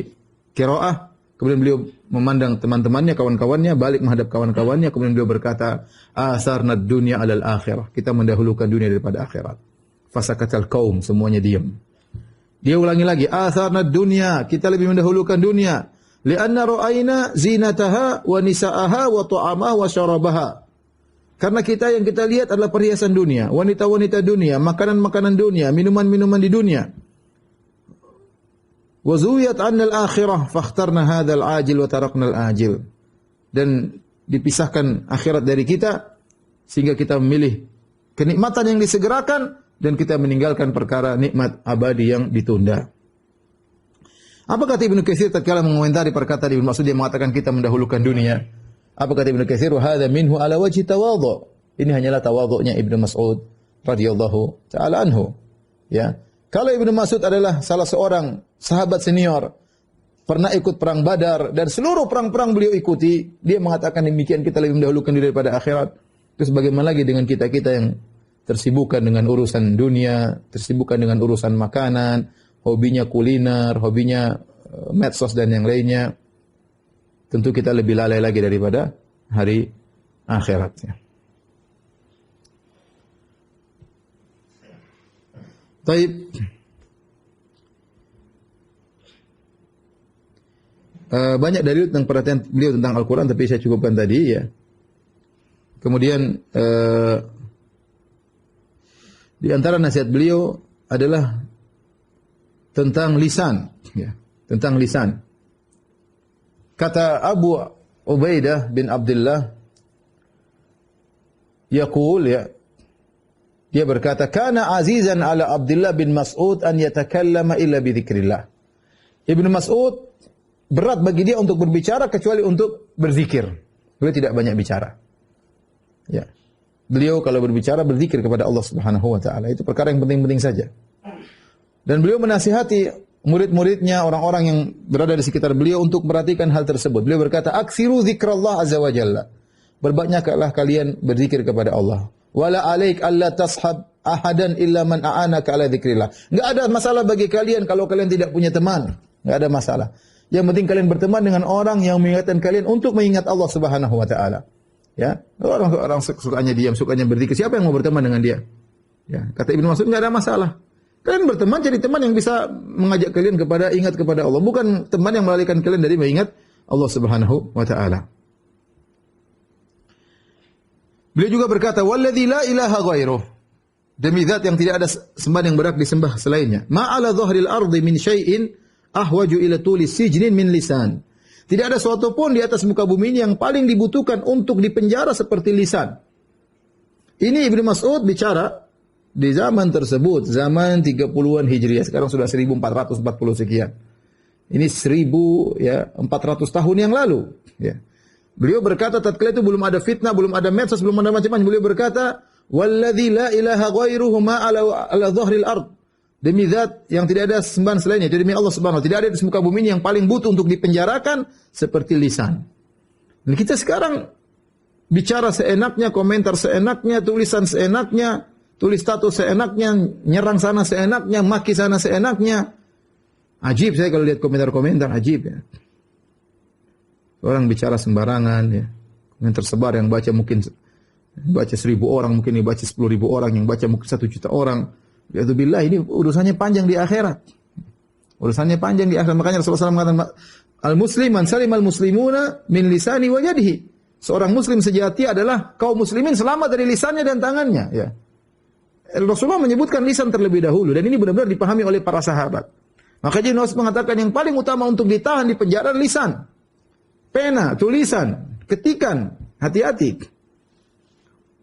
qiraah, kemudian beliau memandang teman-temannya, kawan-kawannya, balik menghadap kawan-kawannya, kemudian beliau berkata, "Asarna dunya 'alal akhirah." Kita mendahulukan dunia daripada akhirat. Fasakatal qaum, semuanya diam. Dia ulangi lagi, "Asarna dunya." Kita lebih mendahulukan dunia. Li'anna ra'ayna zinataha wa nisa'aha wa ta'amaha wa syarabaha. Karena yang kita lihat adalah perhiasan dunia, wanita-wanita dunia, makanan-makanan dunia, minuman-minuman di dunia. Wa zuwiyat 'anna al-akhirah fakhtarna hadzal 'ajil wa tarakna al-ajil. Dan dipisahkan akhirat dari kita sehingga kita memilih kenikmatan yang disegerakan dan kita meninggalkan perkara nikmat abadi yang ditunda. Apa kata Ibnu Katsir tatkala mengomentari perkataan Ibnu Mas'ud, dia mengatakan kita mendahulukan dunia. Apa kata Ibnu Katsir? "Wa hadza minhu ala wajhi tawadhu." Ini hanyalah tawadhu'nya Ibnu Mas'ud radhiyallahu taala anhu. Ya. Kalau Ibnu Mas'ud adalah salah seorang sahabat senior, pernah ikut perang Badar dan seluruh perang-perang beliau ikuti, dia mengatakan demikian, kita lebih mendahulukan diri daripada akhirat. Terus bagaimana lagi dengan kita-kita yang tersibukkan dengan urusan dunia, tersibukkan dengan urusan makanan, hobinya kuliner, hobinya medsos dan yang lainnya. Tentu kita lebih lalai lagi daripada hari akhiratnya. Taib. banyak dalil tentang perhatian beliau tentang Al-Quran, tapi saya cukupkan tadi ya. Kemudian di antara nasihat beliau adalah tentang lisan, ya, tentang lisan. Kata Abu Ubaidah bin Abdullah, yaqul, ya, dia berkata, "Kana azizan ala Abdullah bin Mas'ud an yatakallama illa bi dzikrillah." Ibnu Mas'ud berat bagi dia untuk berbicara kecuali untuk berzikir. Beliau tidak banyak bicara. Ya. Beliau kalau berbicara berzikir kepada Allah Subhanahu wa taala. Itu perkara yang penting-penting saja. Dan beliau menasihati murid-muridnya, orang-orang yang berada di sekitar beliau untuk perhatikan hal tersebut. Beliau berkata, "Aksiru dzikrallah azza wa jalla." Berbanyaklah kalian berzikir kepada Allah. Wala alaik alla tashab ahadan illa man a'anaka ala dzikrillah. Enggak ada masalah bagi kalian kalau kalian tidak punya teman. Enggak ada masalah. Yang penting kalian berteman dengan orang yang mengingatkan kalian untuk mengingat Allah Subhanahu wa taala. Ya, orang sukanya diam, sukanya berzikir. Siapa yang mau berteman dengan dia? Ya, kata Ibnu Mas'ud, enggak ada masalah. Kalian berteman, cari teman yang bisa mengajak kalian kepada ingat kepada Allah, bukan teman yang melalaikan kalian dari mengingat Allah Subhanahu wa taala. Beliau juga berkata, "Walladzi la ilaha ghairuh." Demi zat yang tidak ada sembahan yang berhak disembah selainnya. "Ma'ala dhahril ardi min syai'in ahwaju ila tuli sijnin min lisan." Tidak ada suatu pun di atas muka bumi ini yang paling dibutuhkan untuk dipenjara seperti lisan. Ini Ibnu Mas'ud bicara di zaman tersebut, zaman 30-an Hijriah. Sekarang sudah 1440 sekian. Ini 1400 tahun yang lalu. Ya. Beliau berkata, tatkala itu belum ada fitnah, belum ada medsos, belum ada macam-macam. Beliau berkata, "Walladzi la ilaha ghairuhu ma ala dhahril ard." Demi zat yang tidak ada sembahan selainnya, demi Allah Subhanahu wa taala, tidak ada di muka bumi ini yang paling butuh untuk dipenjarakan seperti lisan. Dan kita sekarang bicara seenaknya, komentar seenaknya, tulisan seenaknya, tulis status seenaknya, nyerang sana seenaknya, maki sana seenaknya. Ajib saya kalau lihat komentar-komentar, ajib ya. Orang bicara sembarangan ya. Yang tersebar yang baca mungkin 1.000 orang, mungkin dibaca 10.000 orang, yang baca mungkin 1 juta orang. Ya'udzubillah, ini urusannya panjang di akhirat. Urusannya panjang di akhirat. Makanya Rasulullah SAW mengatakan, "Al-muslim man salimal muslimuna min lisani wa yadihi." Seorang muslim sejati adalah kaum muslimin selamat dari lisannya dan tangannya, ya. Rasulullah menyebutkan lisan terlebih dahulu, dan ini benar-benar dipahami oleh para sahabat. Makanya Nabi mengatakan yang paling utama untuk ditahan di penjara lisan. Pena, tulisan, ketikan, hati-hati.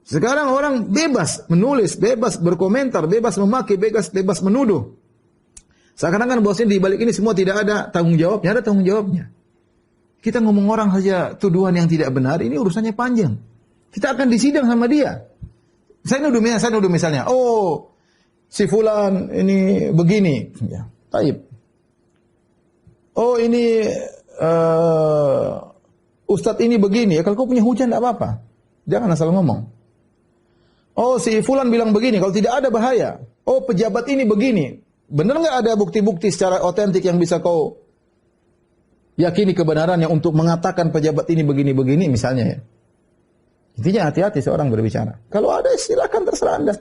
Sekarang orang bebas menulis, bebas berkomentar, bebas memaki, bebas menuduh. Seakan-akan bahwasanya di balik ini semua tidak ada tanggung jawabnya, ada tanggung jawabnya. Kita ngomong orang saja tuduhan yang tidak benar, ini urusannya panjang. Kita akan disidang sama dia. Saya nuduh misalnya, oh si fulan ini begini, ya, taib. Oh ini ustadz ini begini, ya kalau kau punya hujah tidak apa-apa, jangan asal ngomong. Oh si fulan bilang begini, kalau tidak ada bahaya. Oh pejabat ini begini. Benar nggak ada bukti-bukti secara otentik yang bisa kau yakini kebenarannya untuk mengatakan pejabat ini begini-begini misalnya ya. Intinya hati-hati seorang berbicara. Kalau ada silakan terserah Anda.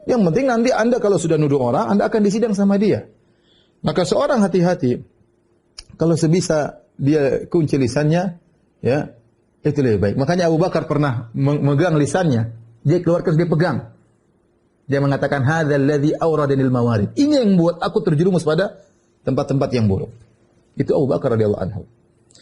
Yang penting nanti Anda kalau sudah nuduh orang, Anda akan disidang sama dia. Maka seorang hati-hati. Kalau sebisa dia kunci lisannya, ya itu lebih baik. Makanya Abu Bakar pernah memegang lisannya. Dia keluarkan, dia pegang. Dia mengatakan, "Hadzal ladzi awradanil mawarid." Ini yang membuat aku terjerumus pada tempat-tempat yang buruk. Itu Abu Bakar radhiyallahu anhu.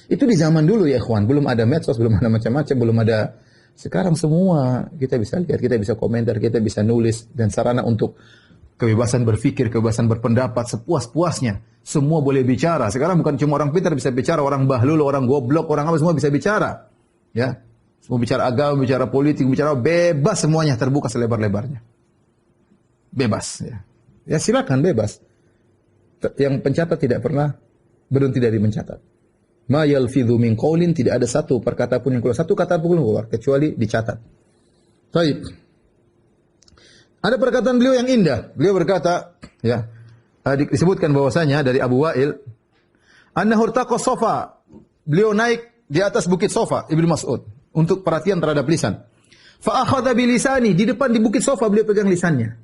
Itu di zaman dulu ya ikhwan, belum ada medsos, belum ada macam-macam, belum ada. Sekarang semua kita bisa lihat, kita bisa komentar, kita bisa nulis, dan sarana untuk kebebasan berpikir, kebebasan berpendapat sepuas-puasnya. Semua boleh bicara. Sekarang bukan cuma orang pintar bisa bicara, orang bahlul, orang goblok, orang apa semua bisa bicara. Ya. Semua bicara agama, bicara politik, bicara bebas semuanya, terbuka selebar-lebarnya. Bebas ya. Ya silakan bebas. Yang pencatat tidak pernah berhenti dari mencatat. Ma yalfidhu min qaulin, tidak ada satu perkataan pun yang keluar, satu kata pun keluar kecuali dicatat. Baik. Ada perkataan beliau yang indah. Beliau berkata, ya, disebutkan bahwasanya dari Abu Wa'il, annahu irtaqa Safa. Beliau naik di atas bukit Safa, Ibnu Mas'ud, untuk perhatian terhadap lisan. Fa akhadha bi lisani, di depan di bukit Safa beliau pegang lisannya.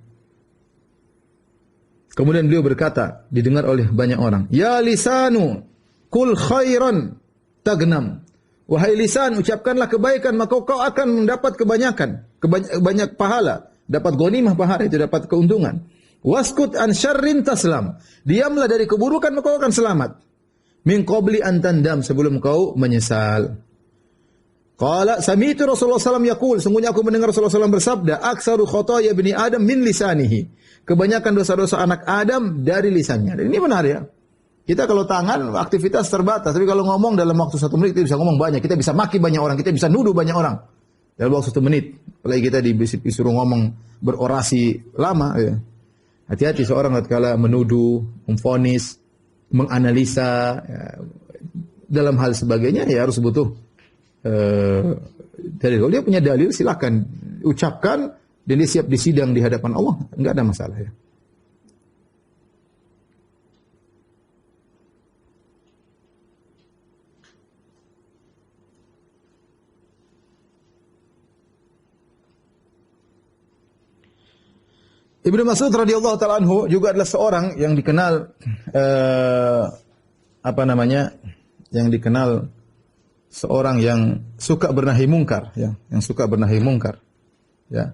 Kemudian beliau berkata, didengar oleh banyak orang, "Ya lisanu, Kul khairan tagnam. Wahai lisan, ucapkanlah kebaikan, maka kau akan mendapat kebanyakan, banyak pahala, dapat ghanimah pahala itu, dapat keuntungan. Waskut an syarrin taslam. Diamlah dari keburukan, maka kau akan selamat. Min qabli an tandam, sebelum kau menyesal. Qala sami'tu Rasulullah SAW yaqul, sungguhnya aku mendengar Rasulullah SAW bersabda, aksaru khotoya bani Adam min lisanihi. Kebanyakan dosa-dosa anak Adam dari lisannya. Dan ini benar ya. Kita kalau tangan aktivitas terbatas, tapi kalau ngomong dalam waktu 1 menit kita bisa ngomong banyak, kita bisa maki banyak orang, kita bisa nuduh banyak orang dalam waktu 1 menit. Apalagi kita disuruh ngomong berorasi lama. Ya. Hati-hati seorang tatkala menuduh, memvonis, menganalisa ya, dalam hal sebagainya ya harus butuh dalil. Kalau dia punya dalil silakan ucapkan dan dia siap disidang di hadapan Allah, enggak ada masalah ya. Ibnu Mas'ud radhiyallahu taala anhu juga adalah seorang yang dikenal yang dikenal seorang yang suka bernahi mungkar, ya, yang suka bernahi mungkar. Ya.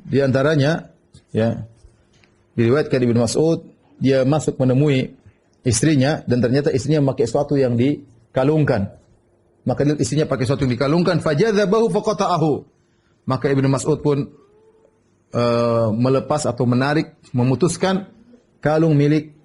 Di antaranya ya diriwayatkan Ibnu Mas'ud dia masuk menemui istrinya dan ternyata istrinya memakai sesuatu yang dikalungkan. Maka istrinya pakai sesuatu yang dikalungkan, fajadzabahu faqata'ahu. Maka Ibnu Mas'ud pun melepas atau menarik, memutuskan kalung milik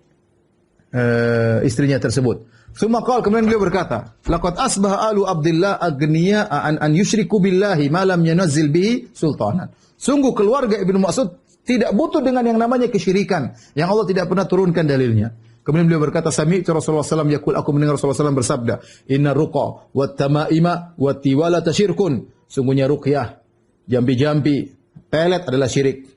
istrinya tersebut. Kemudian beliau berkata, laqad asbaha alu Abdillah agniya an yusyriku billahi ma lam yunazzil bihi sultanan. Sungguh keluarga Ibnu Mas'ud tidak butuh dengan yang namanya kesyirikan yang Allah tidak pernah turunkan dalilnya. Kemudian beliau berkata, sami'tu Rasulullah SAW yaqul, aku mendengar Rasulullah SAW bersabda, inna ruqa wat tamaima wat tiwala tasyirkun. Sungguhnya ruqyah, jampi-jampi, pelet adalah syirik.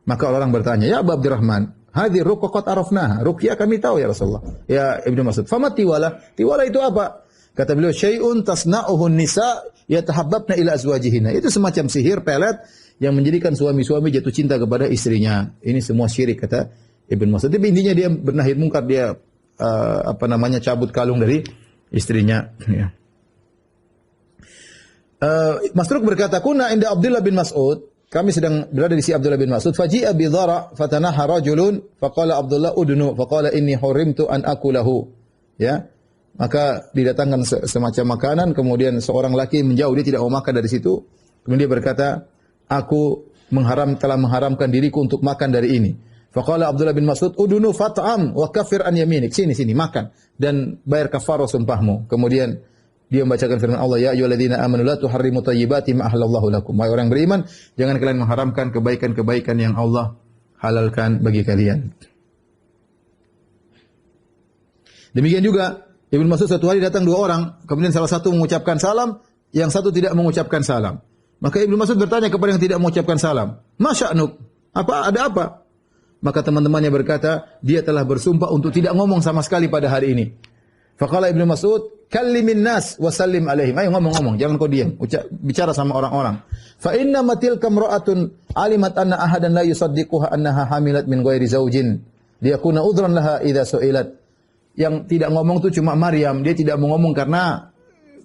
Maka orang bertanya, ya Abu Abdurrahman, hadhihi ruqyah qad arafnaha. Ruqyah kami tahu ya Rasulullah. Ya Ibnu Mas'ud, fama tiwala? Tiwala itu apa? Kata beliau, syai'un tasna'uhu nisa yatahabbabna ila azwajihinna. Itu semacam sihir pelet yang menjadikan suami-suami jatuh cinta kepada istrinya. Ini semua syirik kata Ibnu Mas'ud. Tapi intinya dia bernahi mungkar, dia cabut kalung dari istrinya, ya. Masruk berkata, kuna inda Abdullah bin Mas'ud, kami sedang berada di sisi Abdullah bin Mas'ud, faji'a bi dhara fatanaha rajulun faqala Abdullah udnu faqala inni hurimtu an akulahu. Ya. Maka didatangkan semacam makanan, kemudian seorang laki menjauh, dia tidak mau makan dari situ. Kemudian dia berkata, aku telah mengharamkan diriku untuk makan dari ini. Faqala Abdullah bin Mas'ud udnu fat'am wa kafir an yaminik. Sini makan dan bayar kafarah sumpahmu. Kemudian dia membacakan firman Allah, ya ayyuhalladzina amanu la tuharrimu thayyibati ma ahlallahu lakum. Wahai orang beriman, jangan kalian mengharamkan kebaikan-kebaikan yang Allah halalkan bagi kalian. Demikian juga Ibnu Mas'ud satu hari datang 2 orang, kemudian salah satu mengucapkan salam, yang satu tidak mengucapkan salam. Maka Ibnu Mas'ud bertanya kepada yang tidak mengucapkan salam, "Ma sya'nuk? Ada apa?" Maka teman-temannya berkata, dia telah bersumpah untuk tidak ngomong sama sekali pada hari ini. Faqala Ibnu Mas'ud, kallimin nas wa sallim alaihim. Ayo ngomong, jangan kau diam. Bicara sama orang-orang. Fa inna matilka imra'atun alimat anna ahadan la yusaddiquha annaha hamilat min ghairi zaujin. Liyakuna udhran laha idza su'ilat. Yang tidak ngomong itu cuma Maryam. Dia tidak mau ngomong karena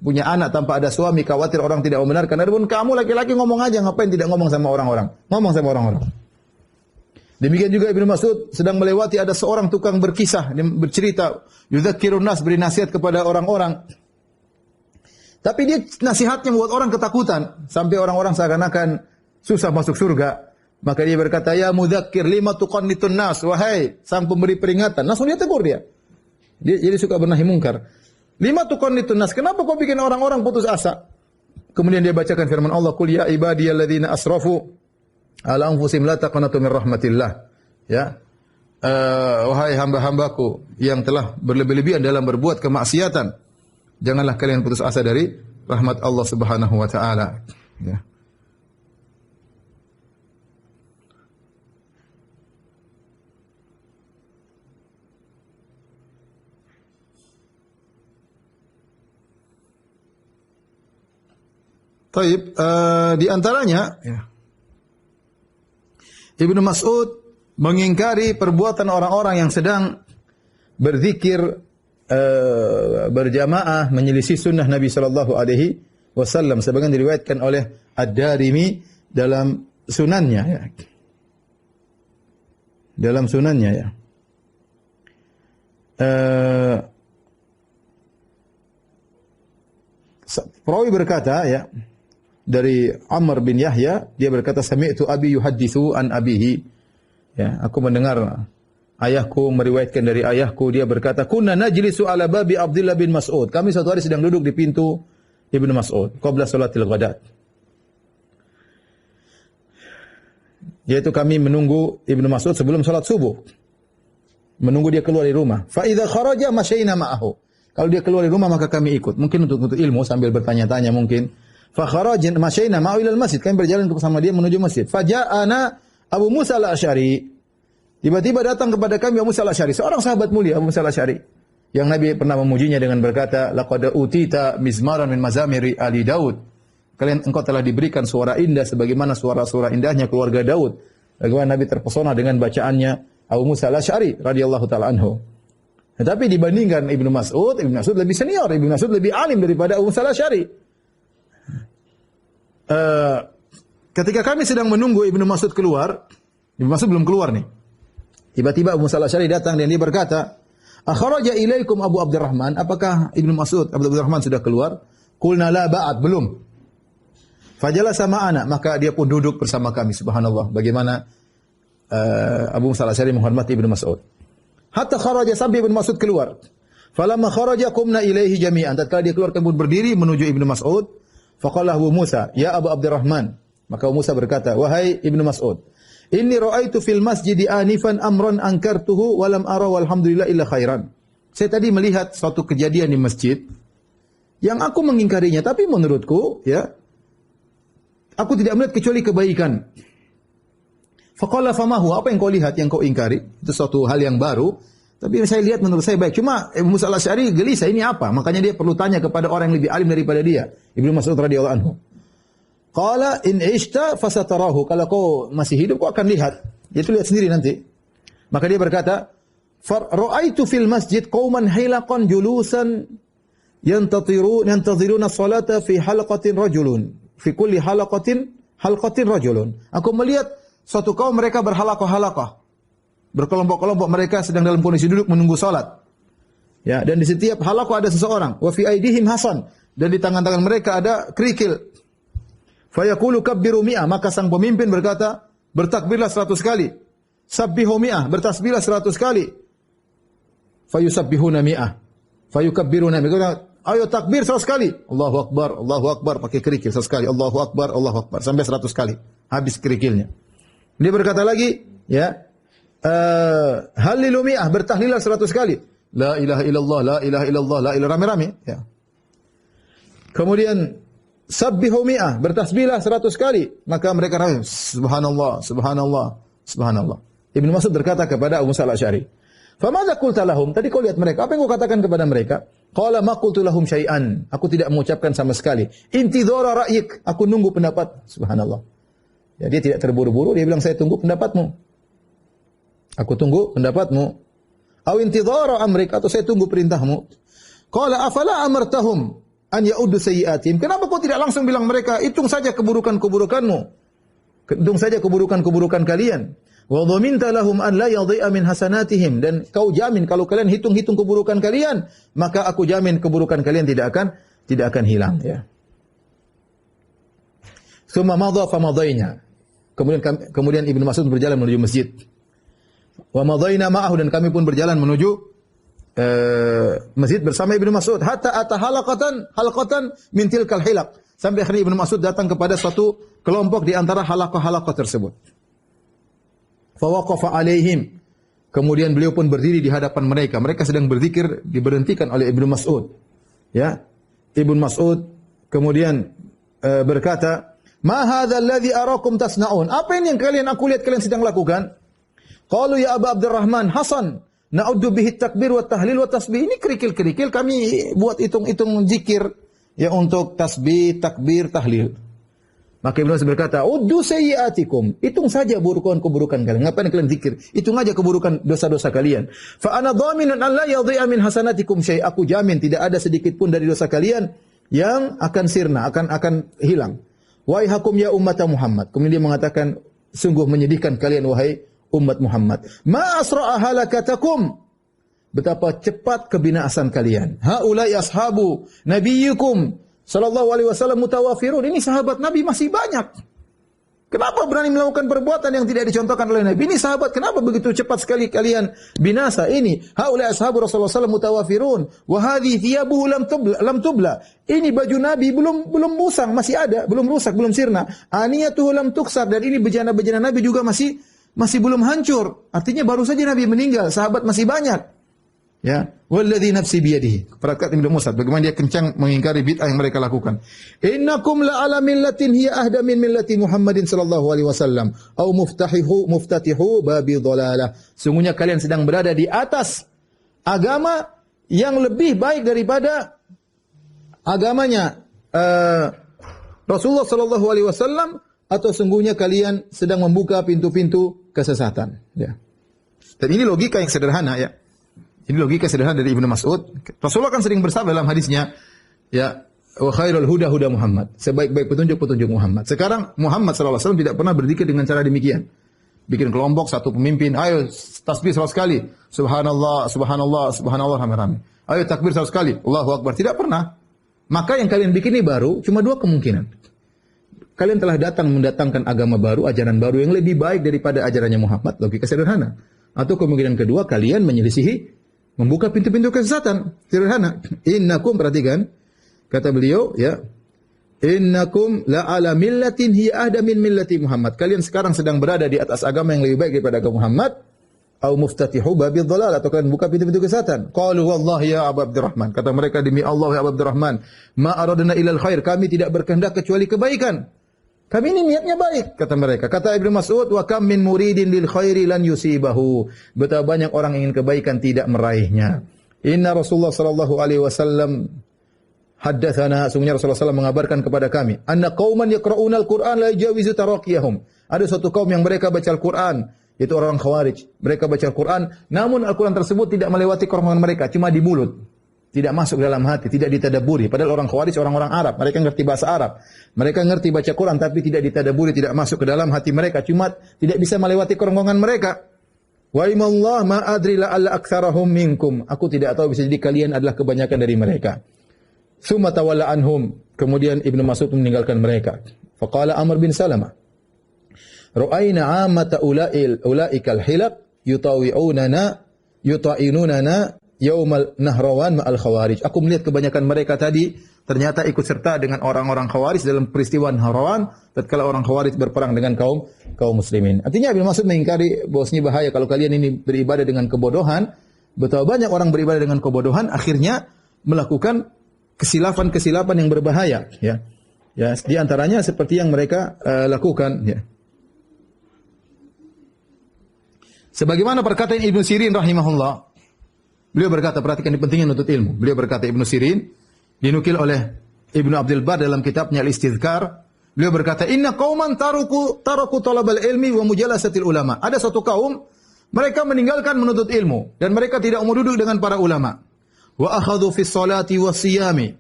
punya anak tanpa ada suami, khawatir orang tidak membenarkan. Adapun kamu laki-laki ngomong aja, ngapain tidak ngomong sama orang-orang? Ngomong sama orang-orang. Demikian juga Ibnu Mas'ud sedang melewati ada seorang tukang berkisah, dia bercerita, yudzakirun nas, beri nasihat kepada orang-orang. Tapi dia nasihatnya membuat orang ketakutan sampai orang-orang seakan-akan susah masuk surga. Maka dia berkata, ya mudzakir lima tuqannitun nas, wahai sang pemberi peringatan. Langsung dia tegur dia. Dia jadi suka bernahi mungkar. Lima tuqannitun nas, kenapa kau bikin orang-orang putus asa? Kemudian dia bacakan firman Allah, qul ya ibadiyalladzina asrafu ala anfusihim la taqnatu min rahmatillah. Ya. Wahai hamba-hambaku yang telah berlebih-lebihan dalam berbuat kemaksiatan, janganlah kalian putus asa dari rahmat Allah Subhanahu wa taala. Ya. Taib, di antaranya ya, Ibnu Mas'ud mengingkari perbuatan orang-orang yang sedang berzikir berjamaah menyelisih sunnah Nabi sallallahu alaihi wasallam sebagaimana diriwayatkan oleh Ad-Darimi dalam sunannya ya. Dalam sunannya ya. Perawi berkata ya dari Amr bin Yahya, dia berkata sami'tu abi yuhadditsu an abihi. Ya, aku mendengar ayahku meriwayatkan dari ayahku, dia berkata, "Kunna najlisu ala babi Abdullah bin Mas'ud." Kami suatu hari sedang duduk di pintu Ibnu Mas'ud qabla salatil ghadat. Yaitu kami menunggu Ibnu Mas'ud sebelum salat subuh. Menunggu dia keluar dari rumah. Fa idza kharaja masyayna ma'ahu. Kalau dia keluar dari rumah maka kami ikut. Mungkin untuk ilmu sambil bertanya-tanya mungkin. Fa kharajna masyayna ma'ahu ila al-masjid. Kami berjalan bersama dia menuju masjid. Fa ja'ana Abu Musa al-Asy'ari. Tiba-tiba datang kepada kami Abu Musa al-Asy'ari, seorang sahabat mulia Abu Musa al-Asy'ari yang Nabi pernah memujinya dengan berkata, "Laqad utita mizmaran min mazamiri ali Daud." Engkau telah diberikan suara indah sebagaimana suara-suara indahnya keluarga Daud. Bagaimana Nabi terpesona dengan bacaannya Abu Musa al-Asy'ari radhiyallahu taala anhu. Tetapi dibandingkan Ibnu Mas'ud lebih senior, Ibnu Mas'ud lebih alim daripada Abu Musa al-Asy'ari. Ketika kami sedang menunggu Ibnu Mas'ud keluar, Ibnu Mas'ud belum keluar nih. Tiba-tiba Abu Musa al-Asy'ari datang dan dia berkata, "Akhraja ilaikum Abu Abdurrahman?" Apakah Ibnu Mas'ud, Abu Abdurrahman sudah keluar? Qulna la ba'd, belum. Fajalasa ma'ana, maka dia pun duduk bersama kami. Subhanallah, bagaimana Abu Musa al-Asy'ari menghormati Ibnu Mas'ud. Hatta kharaja, sampai Ibnu Mas'ud keluar. Falamma kharaja qumna ilaihi jami'an. Tatkala dia keluar kami pun berdiri menuju Ibnu Mas'ud. Faqala Abu Musa, "Ya Abu Abdurrahman." Maka Abu Musa berkata, "Wahai Ibnu Mas'ud, inni ra'aitu fil masjidi anifan amran ankartuhu wa lam ara walhamdulillah illa khairan." Saya tadi melihat suatu kejadian di masjid yang aku mengingkarinya, tapi menurutku ya aku tidak melihat kecuali kebaikan. Faqala famahu, apa yang kau lihat yang kau ingkari? Itu suatu hal yang baru, tapi saya lihat menurut saya baik. Cuma Abu Musa al-Asy'ari gelisah, ini apa? Makanya dia perlu tanya kepada orang yang lebih alim daripada dia, Ibnu Mas'ud radhiyallahu anhu. Qala in ishta fasatarahu, kalau kau masih hidup kau akan lihat. Itu lihat sendiri nanti. Maka dia berkata, "Ra'aitu fil masjid qauman hilaqan julusan yantaziruna salata fi halaqatin rajulun. Fi kulli halaqatin rajulun." Aku melihat suatu kaum mereka berhalaqah-halaqah. Berkelompok-kelompok mereka sedang dalam kondisi duduk menunggu salat. Ya, dan di setiap halaqah ada seseorang. Wa fi aidihim hasan, dan di tangan-tangan mereka ada kerikil. Fayaqulu kabbiru mi'ah, maka sang pemimpin berkata, bertakbirlah 100 kali. Sabbihu mi'ah, bertasbihlah 100 kali. Fayusabbihuna mi'ah. Fayukabbiruna mi'ah. Ayo takbir 100 kali. Allahu Akbar, pakai kerikil 100 kali. Allahu Akbar, sampai 100 kali. Habis kerikilnya. Dia berkata lagi, ya, halilu mi'ah, bertahlilah 100 kali. La ilaha illallah, la ilaha illallah, la ilaha, rame-rame. Ya. Kemudian, sabbihu mi'ah, bertasbihlah 100 kali. Maka mereka rame, subhanallah, subhanallah, subhanallah. Ibnu Mas'ud berkata kepada Abu Musa al-Asy'ari, "Famadza qulta lahum?" Tadi kau lihat mereka, apa yang kau katakan kepada mereka? Qala ma qultu lahum syai'an. Aku tidak mengucapkan sama sekali. Intidhara ra'yik, aku nunggu pendapat. Subhanallah. Ya, dia tidak terburu-buru, dia bilang saya tunggu pendapatmu. Aku tunggu pendapatmu. Aw intidhara amrik, atau saya tunggu perintahmu. Qala afala amartahum an ya'uddu sayyi'atim. Kenapa kau tidak langsung bilang mereka, hitung saja keburukan-keburukanmu. Hitung saja keburukan-keburukan kalian. Wa dhaminta lahum an la yadhi'a min hasanatihim, dan kau jamin kalau kalian hitung-hitung keburukan kalian, maka aku jamin keburukan kalian tidak akan hilang, ya. Tsumma madha fa madayna. Kemudian Ibnu Mas'ud berjalan menuju masjid. Wa madayna ma'ahu, dan kami pun berjalan menuju masjid bersama Ibnu Mas'ud. Hatta ata halaqatan min tilkal hilaq. Sampai akhirnya Ibnu Mas'ud datang kepada suatu kelompok di antara halaqah-halaqah tersebut. Fawaqafa alaihim. Kemudian beliau pun berdiri di hadapan mereka. Mereka sedang berzikir, diberhentikan oleh Ibnu Mas'ud. Ya. Ibnu Mas'ud kemudian berkata, "Ma hadzal ladzi arakum tasnaun?" Apa ini yang aku lihat kalian sedang lakukan? Qalu ya Abu Abdurrahman Hasan, na'uddu bihi takbir wa tahlil wa tasbih. Ini kerikil-kerikil kami buat hitung-hitung zikir ya untuk tasbih, takbir, tahlil. Maka Ibnu Mas'ud berkata, "Uddu sayyi'atikum." Hitung saja keburukan kalian. Ngapain kalian zikir? Hitung aja keburukan dosa-dosa kalian. Fa ana dhaminun an la yadhi'a min hasanatikum syai'. Aku jamin tidak ada sedikit pun dari dosa kalian yang akan sirna, akan hilang. Waihakum ya ummata Muhammad. Kemudian dia mengatakan, sungguh menyedihkan kalian wahai umat Muhammad. Ma asra'a halakatakum. Betapa cepat kebinasaan kalian. Haulai ashabu nabiyikum sallallahu alaihi wasallam mutawafirun. Ini sahabat Nabi masih banyak. Kenapa berani melakukan perbuatan yang tidak dicontohkan oleh Nabi? Ini sahabat, kenapa begitu cepat sekali kalian binasa? Ini haulai ashabu Rasulullah sallallahu alaihi wasallam mutawafirun wa hadhihi thiyabuhu lam tubla. Ini baju Nabi belum musang, masih ada, belum rusak, belum sirna. Aniyatuhu lam tuksar, dan ini bejana-bejana Nabi juga masih belum hancur. Artinya baru saja Nabi meninggal, sahabat masih banyak. Ya, walladzi nafsi biyadihi. Perhatikan Ibnu Mus'ad bagaimana dia kencang mengingkari bid'ah yang mereka lakukan. Innakum la ala millatin hiya ahda min millati Muhammadin sallallahu alaihi wasallam au muftatihu babi dhalalah. Sungguhnya kalian sedang berada di atas agama yang lebih baik daripada agamanya Rasulullah sallallahu alaihi wasallam, atau sungguhnya kalian sedang membuka pintu-pintu kesesatan, ya. Dan ini logika yang sederhana, ya. Ini logika sederhana dari Ibnu Mas'ud. Rasulullah kan sering bersabda dalam hadisnya, ya, wa khairul huda huda Muhammad. Sebaik-baik petunjuk Muhammad. Sekarang Muhammad sallallahu alaihi wasallam tidak pernah berzikir dengan cara demikian. Bikin kelompok, satu pemimpin, ayo tasbih 100 kali. Subhanallah, subhanallah, subhanallah rame-rame. Ayo takbir 100 kali. Allahu akbar. Tidak pernah. Maka yang kalian bikin ini baru, cuma dua kemungkinan. Kalian telah mendatangkan agama baru, ajaran baru yang lebih baik daripada ajarannya Muhammad. Logika sederhana. Atau kemungkinan kedua, kalian menyelisihi, membuka pintu-pintu kesesatan. Sederhana. Innakum, perhatikan. Kata beliau, ya. Innakum la ala millatin hiya ahda min millati Muhammad. Kalian sekarang sedang berada di atas agama yang lebih baik daripada agama Muhammad. Au muftatihu babi dhalal, atau kalian buka pintu-pintu kesesatan. Qalu wallahi ya Abu Abdurrahman. Kata mereka, demi Allah ya Abu Abdurrahman, ma aradna ilal khair. Kami tidak berkehendak kecuali kebaikan. Kami ini niatnya baik, kata mereka. Kata Ibnu Mas'ud, wa kam min muridin lil khairi lan yusibahu. Betapa banyak orang ingin kebaikan tidak meraihnya. Inna Rasulullah sallallahu alaihi wasallam haddatsana, sungguhnya Rasulullah sallallahu mengabarkan kepada kami, anna qauman yaqra'una al-Qur'an la yajawizu taraqiyahum. Ada suatu kaum yang mereka baca Al-Qur'an, itu orang Khawarij. Mereka baca Al-Qur'an, namun Al-Qur'an tersebut tidak melewati kerongkongan mereka, cuma di mulut. Tidak masuk dalam hati, tidak ditadaburi. Padahal orang Khawarij orang-orang Arab, mereka ngerti bahasa Arab. Mereka ngerti baca Quran tapi tidak ditadaburi, tidak masuk ke dalam hati mereka, cuma tidak bisa melewati kerongkongan mereka. Wa imallah ma adri la alla aktsarahum minkum. Aku tidak tahu, bisa jadi kalian adalah kebanyakan dari mereka. Summa tawalla anhum. Kemudian Ibnu Mas'ud meninggalkan mereka. Faqala Amr bin Salamah, ra'ayna 'ammata ulaikal hilaq yuta'inunana yaumal Nahrawan ma'al Khawarij. Aku melihat kebanyakan mereka tadi ternyata ikut serta dengan orang-orang Khawarij dalam peristiwa Nahrawan tatkala orang Khawarij berperang dengan kaum muslimin. Artinya Ibnu Mas'ud mengingkari bahwasanya bahaya kalau kalian ini beribadah dengan kebodohan. Betapa banyak orang beribadah dengan kebodohan akhirnya melakukan kesilapan-kesilapan yang berbahaya, ya. Ya, di antaranya seperti yang mereka lakukan, ya. Sebagaimana perkataan Ibnu Sirin rahimahullah, beliau berkata, perhatikan ini pentingnya menuntut ilmu. Beliau berkata, Ibnu Sirin, dinukil oleh Ibnu Abdul Bar dalam kitabnya Al-Istidhkar. Beliau berkata, inna qauman taraku talabal ilmi wa mujalasatil ulama. Ada satu kaum, mereka meninggalkan menuntut ilmu. Dan mereka tidak mau duduk dengan para ulama. Wa akhadhu fis salati wa siyami.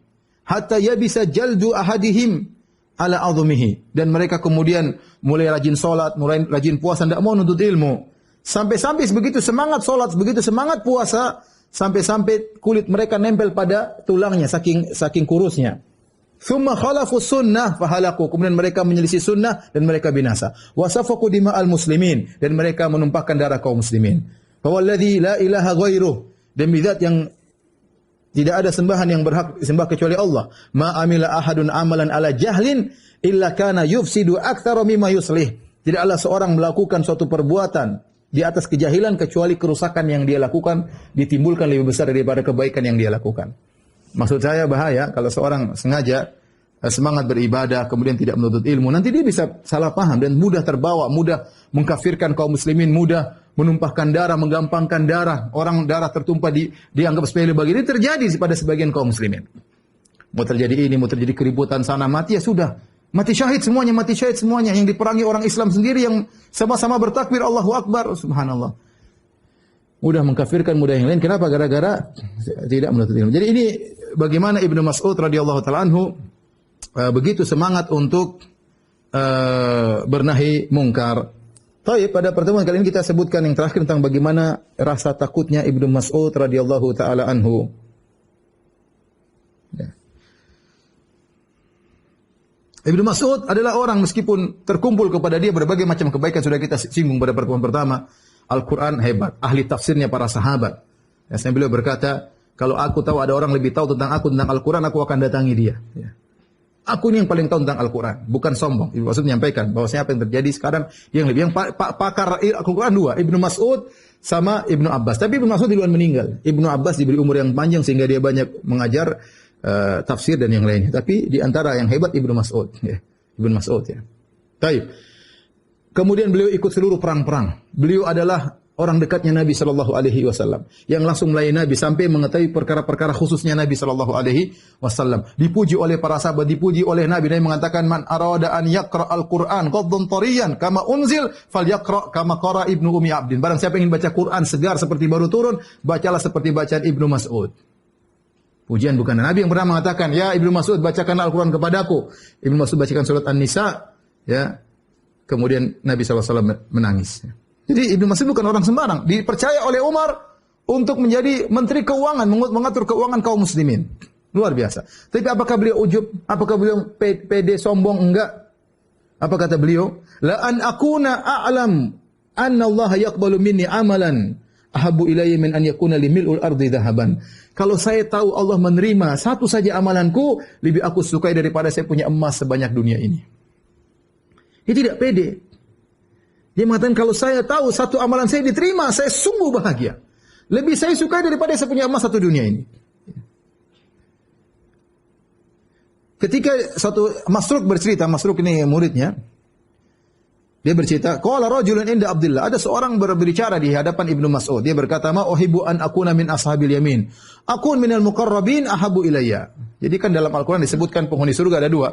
Hatta yabisa jaldu ahadihim ala adhumihi. Dan mereka kemudian mulai rajin salat, mulai rajin puasa, tidak mau menuntut ilmu. Sampai-sampai begitu semangat salat, begitu semangat puasa, sampai-sampai kulit mereka nempel pada tulangnya saking kurusnya. Tsumma khalafu sunnah fahalaku. Kemudian mereka menyelisih sunnah dan mereka binasa. Wa safaku dima'al muslimin, dan mereka menumpahkan darah kaum muslimin. Fa walladzi la ilaha ghairuh, demi zat yang tidak ada sembahan yang berhak disembah kecuali Allah. Ma amila ahadun amalan ala jahlin illa kana yufsidu aktsara mimma yuslih. Tidaklah seorang melakukan suatu perbuatan di atas kejahilan kecuali kerusakan yang dia lakukan ditimbulkan lebih besar daripada kebaikan yang dia lakukan. Maksud saya bahaya kalau seorang sengaja semangat beribadah kemudian tidak menuntut ilmu, nanti dia bisa salah paham dan mudah terbawa, mudah mengkafirkan kaum muslimin, mudah menumpahkan darah, menggampangkan darah, orang darah tertumpah dianggap sepele. Begini terjadi pada sebagian kaum muslimin. Mau terjadi ini, mau terjadi keributan sana mati, ya sudah. Mati syahid semuanya, mati syahid semuanya. Yang diperangi orang Islam sendiri yang sama-sama bertakbir Allahu Akbar. Subhanallah. Mudah mengkafirkan, mudah yang lain. Kenapa? Gara-gara tidak menuntut ilmu. Jadi ini bagaimana Ibnu Mas'ud radhiyallahu ta'ala anhu begitu semangat untuk bernahi mungkar. Tapi pada pertemuan kali ini kita sebutkan yang terakhir tentang bagaimana rasa takutnya Ibnu Mas'ud radhiyallahu ta'ala anhu. Ya. Ibnu Mas'ud adalah orang meskipun terkumpul kepada dia berbagai macam kebaikan sudah kita singgung pada pertemuan pertama. Al-Quran hebat, ahli tafsirnya para sahabat. Ya, saya beliau berkata, kalau aku tahu ada orang lebih tahu tentang aku tentang Al-Quran, aku akan datangi dia. Ya. Aku ini yang paling tahu tentang Al-Quran, bukan sombong. Ibnu Mas'ud menyampaikan bahwasanya apa yang terjadi sekarang dia yang lebih pakar Al-Quran dua, Ibnu Mas'ud sama Ibnu Abbas. Tapi Ibnu Mas'ud duluan meninggal. Ibnu Abbas diberi umur yang panjang sehingga dia banyak mengajar tafsir dan yang lainnya. Tapi di antara yang hebat Ibnu Mas'ud, ya. Ibnu Mas'ud ya. Baik. Kemudian beliau ikut seluruh perang-perang. Beliau adalah orang dekatnya Nabi sallallahu alaihi wasallam yang langsung melayani Nabi sampai mengetahui perkara-perkara khususnya Nabi sallallahu alaihi wasallam. Dipuji oleh para sahabat, dipuji oleh Nabi. Nabi mengatakan man arada an yaqra al-Qur'an ghaddan tariyan kama unzil falyaqra kama qara Ibnu Ummi Abdin. Barang siapa ingin baca Quran segar seperti baru turun, bacalah seperti bacaan Ibnu Mas'ud. Pujian bukan Nabi yang pernah mengatakan, "Ya Ibnu Mas'ud, bacakanlah Al-Qur'an kepadaku." Ibnu Mas'ud bacakan surat An-Nisa, ya. Kemudian Nabi SAW menangis. Jadi Ibnu Mas'ud bukan orang sembarang, dipercaya oleh Umar untuk menjadi menteri keuangan, mengatur keuangan kaum muslimin. Luar biasa. Tapi apakah beliau ujub? Apakah beliau pede sombong? Enggak. Apa kata beliau? La an akuna a'lam anna Allah yaqbalu minni amalan ahabbu ilayya min an yakuna li mil'ul ardi dhahaban. Kalau saya tahu Allah menerima satu saja amalanku, lebih aku sukai daripada saya punya emas sebanyak dunia ini. Dia tidak pede. Dia mengatakan kalau saya tahu satu amalan saya diterima, saya sungguh bahagia. Lebih saya sukai daripada saya punya emas satu dunia ini. Ketika satu Masruk bercerita, Masruk ini muridnya, dia bercerita, qala rajulun inda Abdullah, ada seorang berbicara di hadapan Ibnu Mas'ud. Dia berkata, "Ma uhibbu an akuna min ashabil yamin. Akun minal muqarrabin ahabbu ilayya." Jadi kan dalam Al-Qur'an disebutkan penghuni surga ada dua.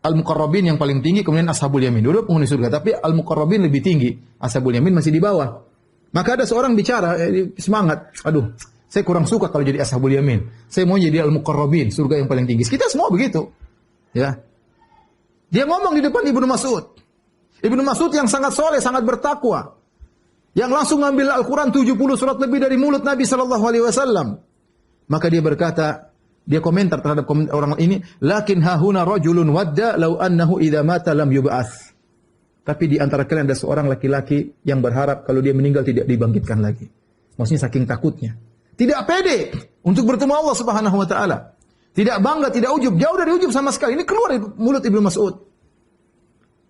Al-muqarrabin yang paling tinggi, kemudian ashabul yamin. Dua penghuni surga, tapi al-muqarrabin lebih tinggi. Ashabul yamin masih di bawah. Maka ada seorang bicara, semangat, "Aduh, saya kurang suka kalau jadi ashabul yamin. Saya mau jadi al-muqarrabin, surga yang paling tinggi." Kita semua begitu. Ya. Dia ngomong di depan Ibnu Mas'ud. Ibnu Mas'ud yang sangat soleh, sangat bertakwa. Yang langsung ngambil Al-Quran 70 surat lebih dari mulut Nabi SAW. Maka dia berkata, dia komentar terhadap orang ini, "Lakin hahuna rajulun wadda law annahu idza mata lam yub'ats." Tapi di antara kalian ada seorang laki-laki yang berharap kalau dia meninggal tidak dibangkitkan lagi. Maksudnya saking takutnya. Tidak pede untuk bertemu Allah Subhanahu wa taala. Tidak bangga, tidak ujub, jauh dari ujub sama sekali. Ini keluar dari mulut Ibnu Mas'ud.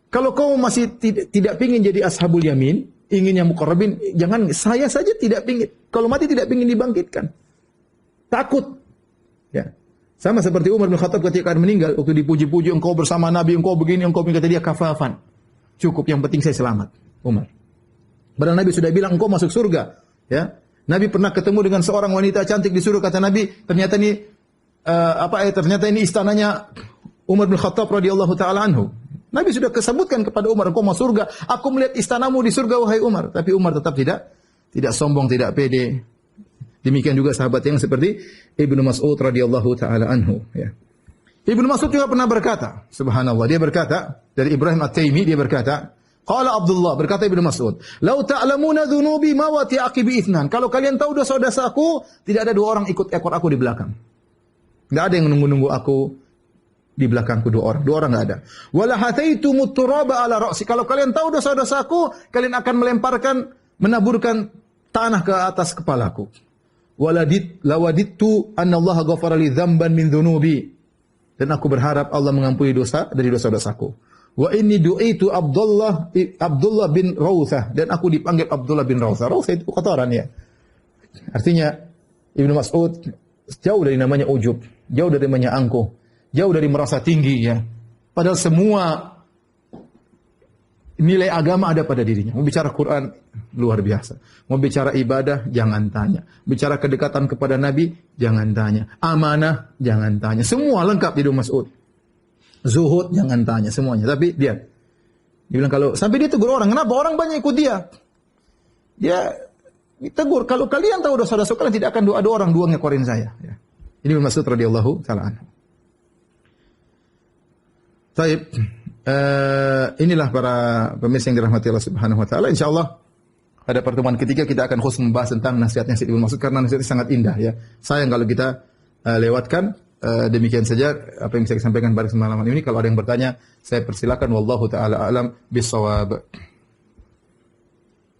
Kalau kau masih tidak pingin jadi ashabul yamin, ingin yang muqarrabin, jangan, saya saja tidak pingin. Kalau mati tidak pingin dibangkitkan. Takut. Ya. Sama seperti Umar bin Khattab ketika akan meninggal, waktu dipuji-puji, engkau bersama Nabi, engkau begini, engkau begini, kata dia kafafan. Cukup, yang penting saya selamat. Umar. Padahal Nabi sudah bilang engkau masuk surga. Ya. Nabi pernah ketemu dengan seorang wanita cantik di surga, kata Nabi, ternyata ini ternyata ini istananya Umar bin Khattab radhiyallahu taala anhu. Nabi sudah kesebutkan kepada Umar, engkau masuk surga, aku melihat istanamu di surga wahai Umar. Tapi Umar tetap tidak sombong, tidak pede. Demikian juga sahabat yang seperti Ibnu Mas'ud radhiyallahu taala anhu, ya. Ibnu Mas'ud juga pernah berkata, subhanallah, dia berkata dari Ibrahim At-Taimi, dia berkata, qala Abdullah, berkata Ibnu Mas'ud, "Lau ta'lamuna dzunubi ma wa ti'aqibi itsnan." Kalau kalian tahu dosa-dosaku, tidak ada dua orang ikut ekor aku di belakang. Enggak ada yang menunggu-nunggu aku di belakangku, dua orang enggak ada. Wala hataitumut turaba ala ra'si. Kalau kalian tahu dosa-dosaku, kalian akan menaburkan tanah ke atas kepalaku. Lawadittu annallaha ghafara li dzamban min dzunubi. Dan aku berharap Allah mengampuni dosa dari dosa-dosaku. Wa inni du'itu Abdullah bin Rawthah, dan aku dipanggil Abdullah bin Rawthah. Rawthah itu kotoran ya. Artinya Ibnu Mas'ud jauh dari namanya ujub, jauh dari namanya angkuh, jauh dari merasa tinggi ya. Padahal semua nilai agama ada pada dirinya. Mau bicara Quran luar biasa. Mau bicara ibadah jangan tanya. Bicara kedekatan kepada Nabi jangan tanya. Amanah jangan tanya. Semua lengkap di Ibnu Mas'ud. zuhud, jangan tanya semuanya. Tapi dia bilang kalau sampai dia tegur orang, kenapa orang banyak ikut dia? Dia tegur, kalau kalian tahu dosa-dosa kalian tidak akan ada orang dua ngekorin saya. Ya. Ini Mas'ud radhiyallahu taala anhu. Baik, inilah para pemirsa yang dirahmati Allah Subhanahu wa taala. Insyaallah pada pertemuan ketiga kita akan khusus membahas tentang nasihat-nasihat Ibnu Mas'ud karena nasihatnya sangat indah ya. Sayang kalau kita lewatkan. Demikian saja apa yang bisa saya sampaikan pada kesempatan malam ini. Kalau ada yang bertanya, saya persilakan. Wallahu taala alam bisawab.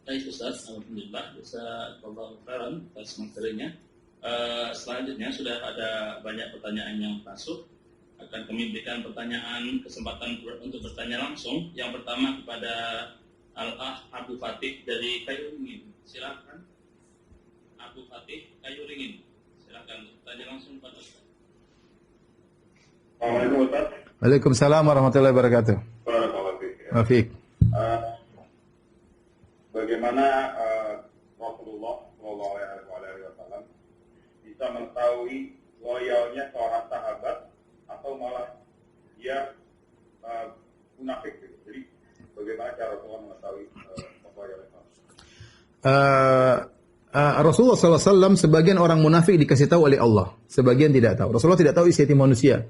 Baik Ustaz, alhamdulillah jazakallahu khairan atas materinya. Selanjutnya sudah ada banyak pertanyaan yang masuk. Akan kami berikan pertanyaan kesempatan untuk bertanya langsung. Yang pertama kepada Al-Ah Abu Fatih dari Kayu Ringin. Silakan Abu Fatih Kayu Ringin. Silakan bertanya langsung pada Ustaz. Assalamualaikum Ustaz. Waalaikumsalam warahmatullahi wabarakatuh. Barakallahu fiik. Wafiq. Bagaimana Rasulullah SAW bisa mengetahui loyalnya seorang sahabat atau malah dia munafik gitu. Jadi bagaimana cara Rasulullah mengetahui loyalnya sahabat? Rasulullah SAW sebagian orang munafik dikasih tahu oleh Allah, sebagian tidak tahu. Rasulullah tidak tahu isi hati manusia.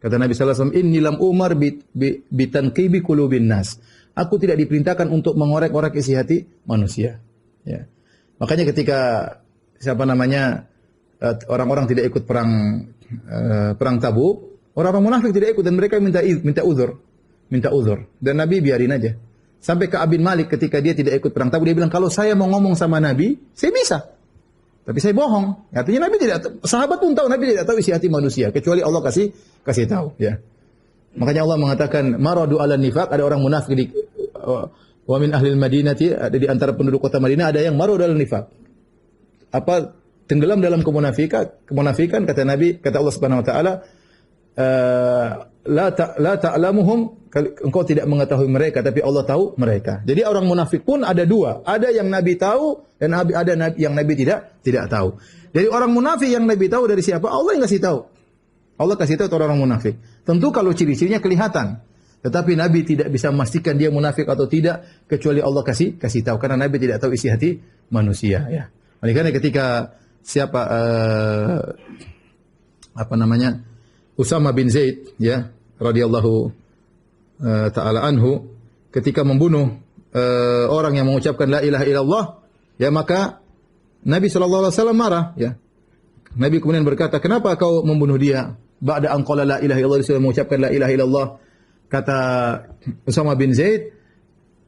Kata Nabi SAW, inni lam umar bitanqibi qulubin nas. Aku tidak diperintahkan untuk mengorek-orek isi hati manusia. Ya. Makanya ketika orang-orang tidak ikut perang Tabuk, orang-orang munafik tidak ikut dan mereka minta uzur. Dan Nabi biarin aja. Sampai ke Bin Malik ketika dia tidak ikut perang Tabuk, dia bilang kalau saya mau ngomong sama Nabi, saya bisa. Tapi saya bohong. Artinya Nabi tidak, sahabat pun tahu Nabi tidak tahu isi hati manusia kecuali Allah kasih tahu. Ya. Makanya Allah mengatakan maradu ala nifaq, ada orang munafik di wa min ahlil madinati, ada di antara penduduk kota Madinah ada yang maradu ala nifaq. Apa tenggelam dalam kemunafikan kata Nabi, kata Allah Subhanahu wa taala, la ta'lamuhum, engkau tidak mengetahui mereka tapi Allah tahu mereka. Jadi orang munafik pun ada dua, ada yang Nabi tahu dan ada yang Nabi tidak tahu. Jadi orang munafik yang Nabi tahu dari siapa? Allah yang kasih tahu. Allah kasih tahu orang munafik. Tentu kalau ciri-cirinya kelihatan. Tetapi Nabi tidak bisa memastikan dia munafik atau tidak kecuali Allah kasih tahu karena Nabi tidak tahu isi hati manusia ya. Oleh karena ketika Usama bin Zaid ya radhiyallahu taala anhu ketika membunuh orang yang mengucapkan la ilaha illallah ya, maka Nabi SAW marah ya. Nabi kemudian berkata, "Kenapa kau membunuh dia? Ba'da an qala la ilaha illallah," dia mengucapkan la ilaha illallah. Kata Usama bin Zaid,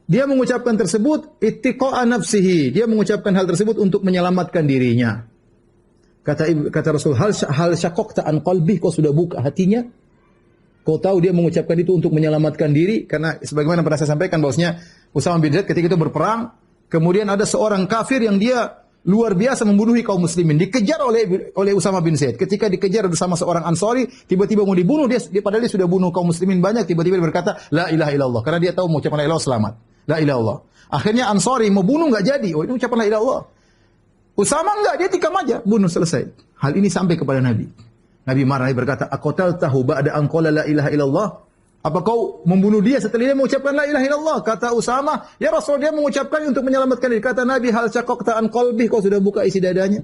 dia mengucapkan tersebut ittiqa'a nafsihi, dia mengucapkan hal tersebut untuk menyelamatkan dirinya. Kata Rasul, hal syaqaqta an qalbi, kau sudah buka hatinya? Kau tahu dia mengucapkan itu untuk menyelamatkan diri karena sebagaimana pernah saya sampaikan bahwasanya Usama bin Zaid ketika itu berperang, kemudian ada seorang kafir yang dia luar biasa membunuh kaum muslimin, dikejar oleh Usama bin Zaid. Ketika dikejar bersama seorang Ansari, tiba-tiba mau dibunuh, dia padahal dia sudah bunuh kaum muslimin banyak, tiba-tiba dia berkata la ilaha illallah karena dia tahu mengucapkan la ilaha illallah selamat. La ilaha illallah. Akhirnya Ansari mau bunuh enggak jadi. Oh, ini ucapan la ilaha illallah. Usama enggak, dia tikam aja, bunuh selesai. Hal ini sampai kepada Nabi. Nabi marah, dia berkata, "Aqataltahu ba'da an qala la ilaha illallah?" Apa kau membunuh dia setelah dia mengucapkan la ilaha illallah? Kata Usama, "Ya Rasul, dia mengucapkan untuk menyelamatkan diri." Kata Nabi, "Hal syaqaqta an qalbi?" Kau sudah buka isi dadanya?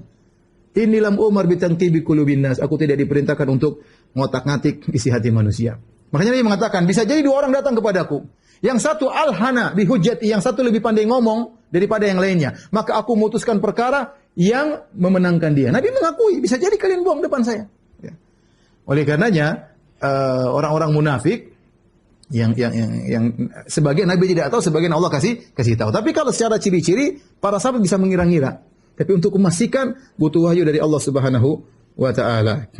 Inni lam umar bitanqibi qulubin nas. Aku tidak diperintahkan untuk ngotak-ngatik isi hati manusia. Makanya dia mengatakan, bisa jadi dua orang datang kepadaku. Yang satu alhana bihujjati, yang satu lebih pandai ngomong daripada yang lainnya. Maka aku memutuskan perkara yang memenangkan dia. Nabi mengakui, bisa jadi kalian buang depan saya. Ya. Oleh karenanya, orang-orang munafik yang sebagian Nabi tidak tahu, sebagian Allah kasih tahu. Tapi kalau secara ciri-ciri, para sahabat bisa mengira-ngira. Tapi untuk memastikan butuh wahyu dari Allah Subhanahu wa taala.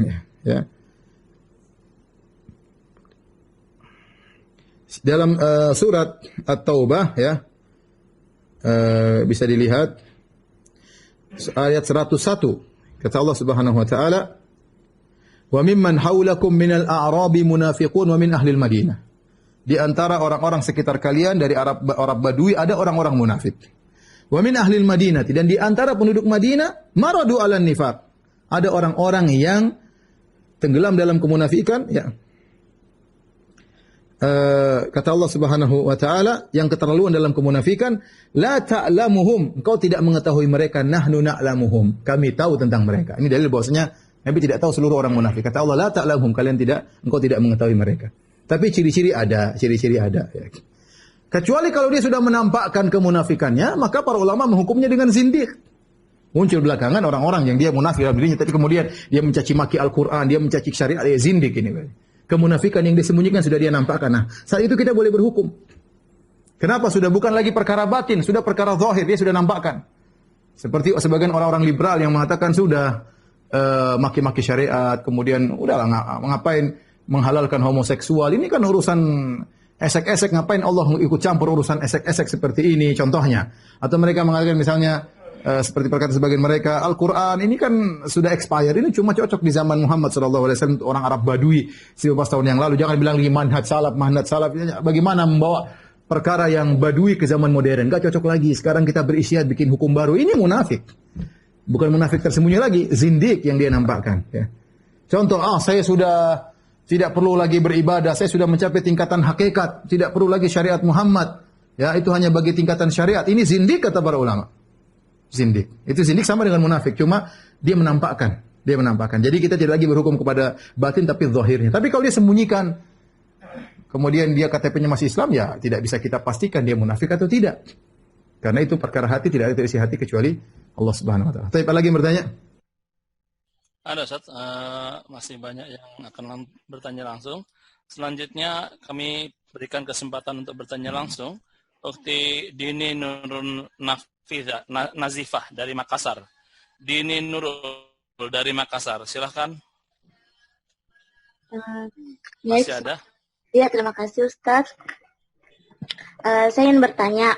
Ya. Dalam surat At-Taubah ya, bisa dilihat ayat 101. Kata Allah Subhanahu wa taala, "Wa mimman haulakum minal a'rabi munafiqun wa min ahlil Madinah." Di antara orang-orang sekitar kalian dari Arab Badui ada orang-orang munafik. Wa min ahlil Madinah, dan di antara penduduk Madinah maradu 'alan nifaq. Ada orang-orang yang tenggelam dalam kemunafikan ya. kata Allah Subhanahu wa taala yang keterlaluan dalam kemunafikan, la ta'lamuhum, engkau tidak mengetahui mereka, nahnu na'lamuhum, kami tahu tentang mereka. Ini dalil bahwasanya Nabi tidak tahu seluruh orang munafik. Kata Allah, la ta'lamuhum, engkau tidak mengetahui mereka. Tapi ciri-ciri ada ya. Kecuali kalau dia sudah menampakkan kemunafikannya, maka para ulama menghukumnya dengan zindiq. Muncul belakangan orang-orang yang dia munafik dalam dirinya, tapi kemudian dia mencaci maki Al-Quran, dia mencaci syariat, dia zindiq ini. Kemunafikan yang disembunyikan sudah dia nampakkan. Nah, saat itu kita boleh berhukum. Kenapa? Sudah bukan lagi perkara batin, sudah perkara zahir, dia sudah nampakkan. Seperti sebagian orang-orang liberal yang mengatakan sudah maki-maki syariat, kemudian udahlah ngapain menghalalkan homoseksual. Ini kan urusan esek-esek, ngapain Allah ikut campur urusan esek-esek seperti ini contohnya. Atau mereka mengatakan misalnya seperti perkataan sebagian mereka, Al-Quran ini kan sudah expired, ini cuma cocok di zaman Muhammad SAW, orang Arab Badui 15 tahun yang lalu. Jangan bilang lagi manhaj salaf. Bagaimana membawa perkara yang Badui ke zaman modern? Gak cocok lagi. Sekarang kita berisyad bikin hukum baru. Ini munafik. Bukan munafik tersembunyi lagi, zindik yang dia nampakkan. Ya. Contoh, saya sudah tidak perlu lagi beribadah, saya sudah mencapai tingkatan hakikat, tidak perlu lagi syariat Muhammad. Ya, itu hanya bagi tingkatan syariat. Ini zindik kata para ulama. Zindik. Itu zindik sama dengan munafik, cuma dia menampakkan. Jadi kita tidak lagi berhukum kepada batin tapi zahirnya. Tapi kalau dia sembunyikan, kemudian dia KTP-nya masih Islam, ya tidak bisa kita pastikan dia munafik atau tidak. Karena itu perkara hati, tidak ada isi hati kecuali Allah Subhanahu wa taala. Tapi apa lagi yang bertanya? Ada Ustaz, masih banyak yang akan bertanya langsung. Selanjutnya kami berikan kesempatan untuk bertanya langsung. Ukti Dini Nurun Nazifah dari Makassar. Dini Nurul dari Makassar, silahkan. Masih ada? Iya, terima kasih Ustaz. Saya ingin bertanya,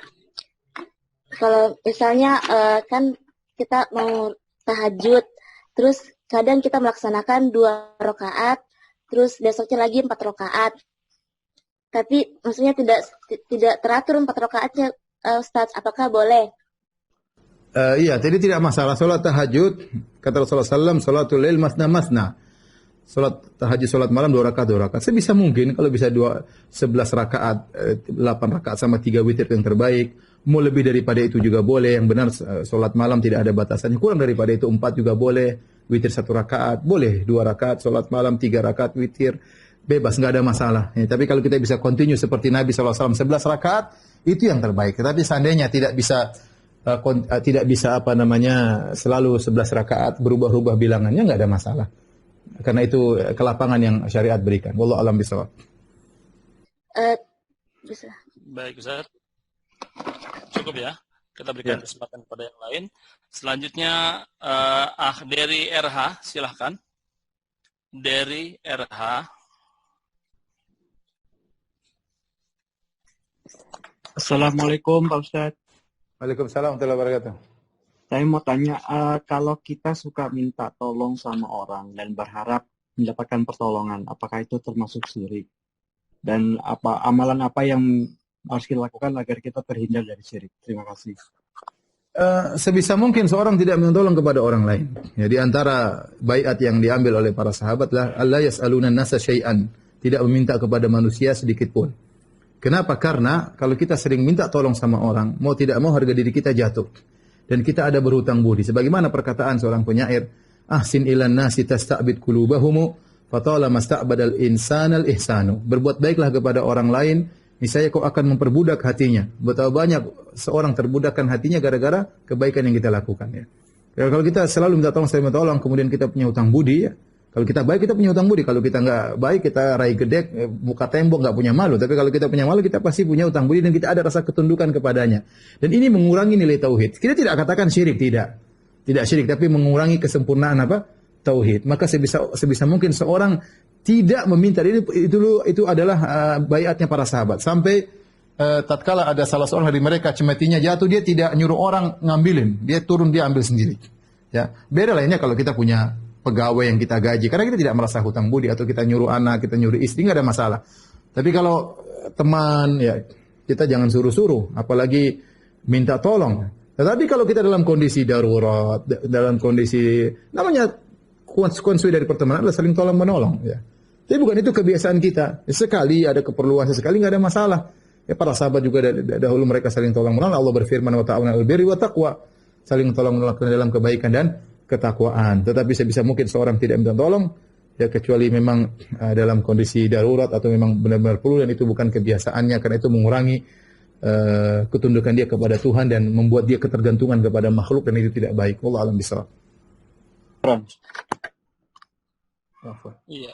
kalau misalnya kan kita mau tahajud, terus kadang kita melaksanakan 2 rakaat, terus besoknya lagi 4 rakaat. Tapi maksudnya tidak teratur 4 rakaatnya, Ustaz, apakah boleh? Iya, jadi tidak masalah. Salat tahajud, kata Rasulullah SAW, salatul lail masna. Salat tahajud, salat malam 2 rakaat. Sebisa mungkin, kalau bisa 11 rakaat, 8 rakaat sama 3 witir yang terbaik. Mau lebih daripada itu juga boleh. Yang benar, salat malam tidak ada batasannya. Kurang daripada itu 4 juga boleh. Witir 1 rakaat, boleh 2 rakaat, salat malam 3 rakaat, witir. Bebas, nggak ada masalah. Ya, tapi kalau kita bisa continue seperti Nabi SAW 11 rakaat, itu yang terbaik. Tapi seandainya tidak bisa selalu 11 rakaat, berubah-ubah bilangannya, nggak ada masalah. Karena itu kelapangan yang syariat berikan. Wallahu a'lam bishawab. Bisa. Baik Ustaz. Cukup ya. Kita berikan kesempatan kepada yang lain. Selanjutnya dari RH, silahkan. Dari RH. Assalamualaikum Pak Ustadz. Waalaikumsalam warahmatullahi wabarakatuh. Saya mau tanya, kalau kita suka minta tolong sama orang dan berharap mendapatkan pertolongan, apakah itu termasuk syirik? Dan amalan apa yang harus kita lakukan agar kita terhindar dari syirik? Terima kasih. Sebisa mungkin seorang tidak menolong kepada orang lain. Ya, di antara baiat yang diambil oleh para sahabat lah, Allah yas'aluna nasa syai'an, tidak meminta kepada manusia sedikit pun. Kenapa? Karena kalau kita sering minta tolong sama orang, mau tidak mau harga diri kita jatuh. Dan kita ada berhutang budi. Sebagaimana perkataan seorang penyair, ahsin ilan nasi tasta'bid kulubahumu, fatala masta'badal insanal ihsanu. Berbuat baiklah kepada orang lain, niscaya kau akan memperbudak hatinya. Betapa banyak seorang terbudakkan hatinya gara-gara kebaikan yang kita lakukan. Ya. Kalau kita selalu minta tolong, kemudian kita punya hutang budi, ya. Kalau kita baik, kita punya hutang budi. Kalau kita nggak baik, kita raih gedek, buka tembok, nggak punya malu. Tapi kalau kita punya malu, kita pasti punya hutang budi dan kita ada rasa ketundukan kepadanya. Dan ini mengurangi nilai tauhid. Kita tidak katakan syirik, tidak syirik, tapi mengurangi kesempurnaan tauhid. Maka sebisa mungkin seorang tidak meminta. Itu adalah baiatnya para sahabat. Sampai tatkala ada salah seorang dari mereka cemetinya jatuh, dia tidak nyuruh orang ngambilin, dia turun, dia ambil sendiri. Ya, beda lainnya kalau kita punya pegawai yang kita gaji, karena kita tidak merasa hutang budi, atau kita nyuruh anak, kita nyuruh istri, nggak ada masalah. Tapi kalau teman, ya kita jangan suruh-suruh, apalagi minta tolong. Tetapi kalau kita dalam kondisi darurat, dalam kondisi namanya konsekuensi dari pertemanan adalah saling tolong menolong. Ya. Tapi bukan itu kebiasaan kita. Sekali ada keperluan, sesekali nggak ada masalah. Ya, para sahabat juga dahulu mereka saling tolong menolong. Allah berfirman, wa ta'awunu 'alal birri wa taqwa. Saling tolong menolong dalam kebaikan dan ketakwaan. Tetapi sebisa mungkin seorang tidak minta tolong, ya kecuali memang dalam kondisi darurat atau memang benar-benar perlu, dan itu bukan kebiasaannya, karena itu mengurangi ketundukan dia kepada Tuhan dan membuat dia ketergantungan kepada makhluk, dan itu tidak baik. Wallahu a'lam bishawab. Iya.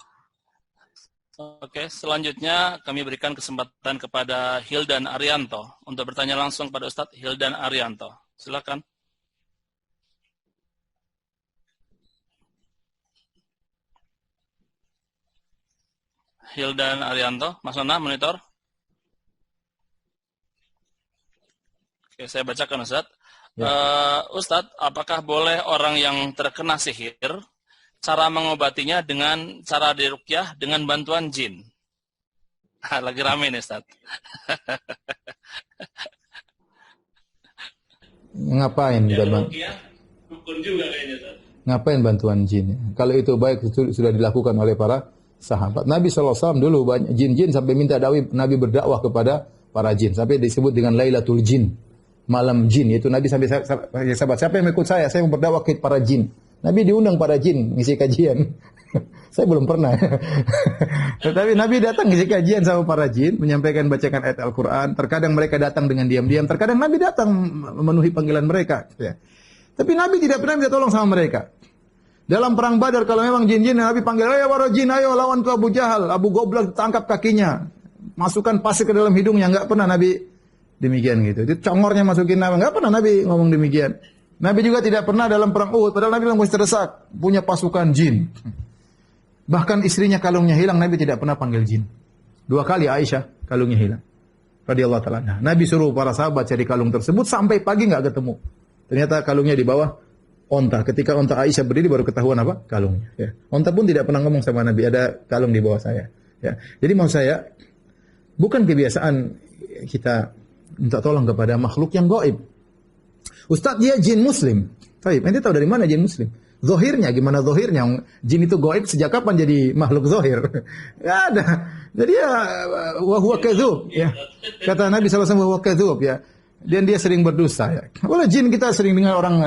Oke, selanjutnya kami berikan kesempatan kepada Hildan Arianto untuk bertanya langsung kepada Ustadz. Hildan Arianto, silakan. Hildan Arianto, Mas Nona, monitor. Oke, saya bacakan Ustadz. Ustadz, apakah boleh orang yang terkena sihir cara mengobatinya dengan cara diruqyah dengan bantuan jin? Lagi rame nih, Ustaz. Ngapain? Ruqyah rukun juga kayaknya, Ustaz. Ngapain bantuan jin? Kalau itu baik, itu sudah dilakukan oleh para sahabat. Nabi SAW dulu banyak jin-jin sampai minta Nabi berdakwah kepada para jin. Sampai disebut dengan Lailatul Jin, malam jin. Itu Nabi sampai sahabat, siapa yang ikut saya mau berdakwah ke para jin. Nabi diundang para jin ngisi kajian. Saya belum pernah. Tetapi Nabi datang ngisi kajian sama para jin, menyampaikan bacakan ayat Al-Quran. Terkadang mereka datang dengan diam-diam, terkadang Nabi datang memenuhi panggilan mereka. Ya. Tapi Nabi tidak pernah minta tolong sama mereka. Dalam perang Badar, kalau memang jin-jin, Nabi panggil, ayo para jin, ayo lawan tuh Abu Jahal. Abu Goblak tangkap kakinya, masukkan pasir ke dalam hidungnya. Enggak pernah Nabi demikian gitu. Itu congornya masukin nama. Enggak pernah Nabi ngomong demikian. Nabi juga tidak pernah dalam perang Uhud, padahal Nabi bilang terdesak, punya pasukan jin. Bahkan istrinya kalungnya hilang, Nabi tidak pernah panggil jin. 2 kali Aisyah kalungnya hilang. Radhiyallahu ta'ala. Nabi suruh para sahabat cari kalung tersebut sampai pagi enggak ketemu. Ternyata kalungnya di bawah onta. Ketika onta Aisyah berdiri baru ketahuan apa? Kalungnya. Ya. Onta pun tidak pernah ngomong sama Nabi, ada kalung di bawah saya. Ya. Jadi maksud saya, bukan kebiasaan kita minta tolong kepada makhluk yang gaib. Ustaz, dia jin muslim. Baik, ente tahu dari mana jin muslim? Zohirnya, gimana zohirnya? Jin itu gaib sejak kapan jadi makhluk zohir? Nggak ada. Jadi ya, wahuwa kadzub. Ya. Kata Nabi SAW, wahuwa kadzub. Ya. Dan dia sering berdusta. Ya. Walau jin kita sering dengar orang,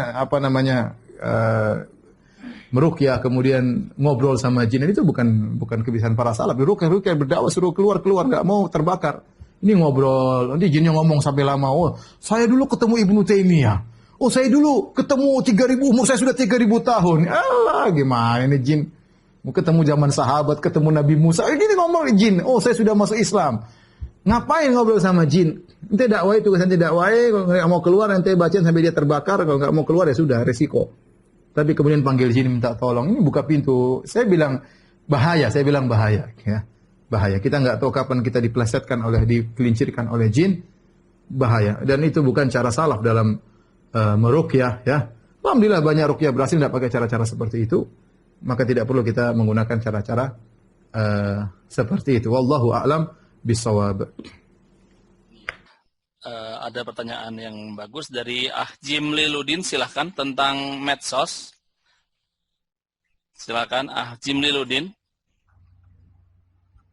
meruqyah, kemudian ngobrol sama jin. Itu bukan kebiasaan para salaf. Ruqyah berdakwah, suruh keluar, nggak mau terbakar. Ini ngobrol, nanti jinnya ngomong sampai lama. Oh, saya dulu ketemu Ibnu Taimiyah. Oh, saya dulu ketemu 3000, umur saya sudah 3000 tahun. Allah, gimana ini jin? Mau ketemu zaman sahabat, ketemu Nabi Musa. Gini ngomong jin. Oh, saya sudah masuk Islam. Ngapain ngobrol sama jin? Ente dakwah itu, ente dakwah, kalau nggak mau keluar, ente bacain sampai dia terbakar. Kalau nggak mau keluar ya sudah, resiko. Tapi kemudian panggil jin minta tolong. Ini buka pintu. Saya bilang bahaya. Ya. Bahaya. Kita nggak tahu kapan kita dikelincirkan oleh jin. Bahaya. Dan itu bukan cara salaf dalam meruqyah, ya. Alhamdulillah banyak ruqyah berhasil tidak pakai cara-cara seperti itu. Maka tidak perlu kita menggunakan cara-cara seperti itu. Wallahu a'lam bishawab. Ada pertanyaan yang bagus dari Ahjim Liludin, silahkan, tentang medsos. Silakan Ahjim Liludin.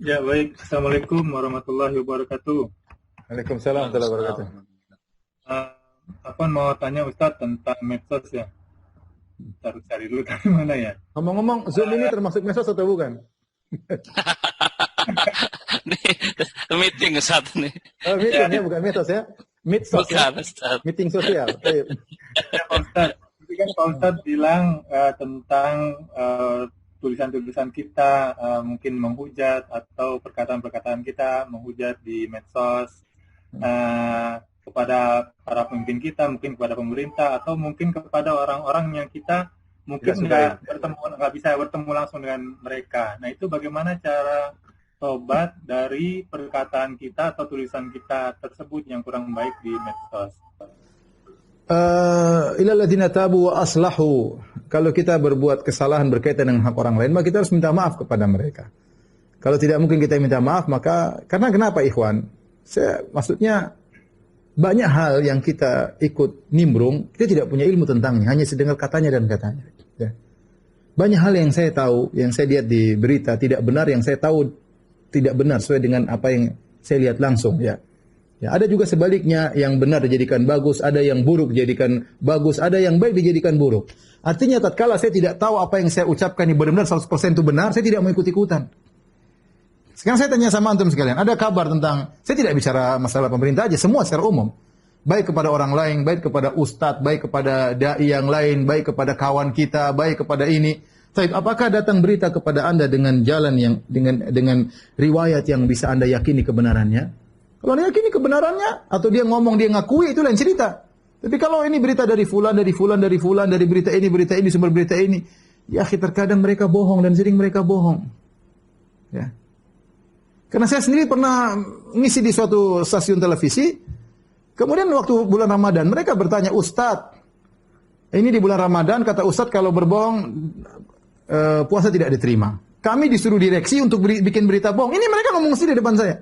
Ya, baik. Assalamualaikum warahmatullahi wabarakatuh. Waalaikumsalam warahmatullahi wabarakatuh. Mau tanya Ustadz tentang medsos ya. Taruh cari dulu dari mana ya. Ngomong-ngomong, Zoom ini termasuk medsos atau bukan? Nih, meeting saat ini. Oh, meeting ya, bukan medsos ya. Medsos ya. Meeting sosial. Ya, Pak Ustadz. Tadi kan Pak Ustadz bilang tentang tulisan-tulisan kita mungkin menghujat atau perkataan-perkataan kita menghujat di medsos kepada para pemimpin kita, mungkin kepada pemerintah, atau mungkin kepada orang-orang yang kita mungkin nggak bisa bertemu langsung dengan mereka. Nah, itu bagaimana cara tobat dari perkataan kita atau tulisan kita tersebut yang kurang baik di medsos? Ila alladziina tabu wa aslahu. Kalau kita berbuat kesalahan berkaitan dengan hak orang lain, maka kita harus minta maaf kepada mereka. Kalau tidak mungkin kita minta maaf, maka karena kenapa ikhwan? Maksudnya banyak hal yang kita ikut nimbrung, kita tidak punya ilmu tentangnya, hanya sedengar katanya dan katanya. Ya. Banyak hal yang saya tahu, yang saya lihat di berita tidak benar, yang saya tahu tidak benar sesuai dengan apa yang saya lihat langsung, ya. Ya, ada juga sebaliknya, yang benar dijadikan bagus, ada yang buruk dijadikan bagus, ada yang baik dijadikan buruk. Artinya tatkala saya tidak tahu apa yang saya ucapkan ini benar-benar 100% itu benar, saya tidak mau ikut-ikutan. Sekarang saya tanya sama antum sekalian, ada kabar tentang, saya tidak bicara masalah pemerintah aja, semua secara umum. Baik kepada orang lain, baik kepada ustadz, baik kepada dai yang lain, baik kepada kawan kita, baik kepada ini. Apakah datang berita kepada Anda dengan jalan yang dengan riwayat yang bisa Anda yakini kebenarannya? Kalau Anda yakini kebenarannya atau dia ngomong dia ngakui itu lain cerita. Tapi kalau ini berita dari fulan, dari berita ini, sumber berita ini, ya terkadang mereka bohong dan sering mereka bohong. Ya. Karena saya sendiri pernah ngisi di suatu stasiun televisi, kemudian waktu bulan Ramadan mereka bertanya, Ustadz, ini di bulan Ramadan kata Ustadz kalau berbohong puasa tidak diterima. Kami disuruh direksi untuk bikin berita bohong. Ini mereka ngomong sendiri di depan saya.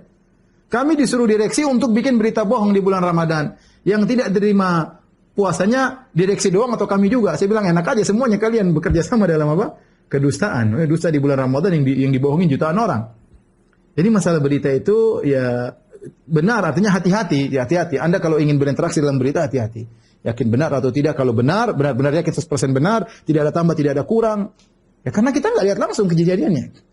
Kami disuruh direksi untuk bikin berita bohong di bulan Ramadan. Yang tidak terima puasanya direksi doang atau kami juga. Saya bilang enak aja semuanya kalian bekerja sama dalam apa? Kedustaan. Dusta di bulan Ramadan yang dibohongin jutaan orang. Jadi masalah berita itu ya benar, artinya hati-hati. Ya, hati-hati. Anda kalau ingin berinteraksi dalam berita hati-hati. Yakin benar atau tidak. Kalau benar-benar yakin 100% benar. Tidak ada tambah, tidak ada kurang. Ya karena kita nggak lihat langsung kejadiannya.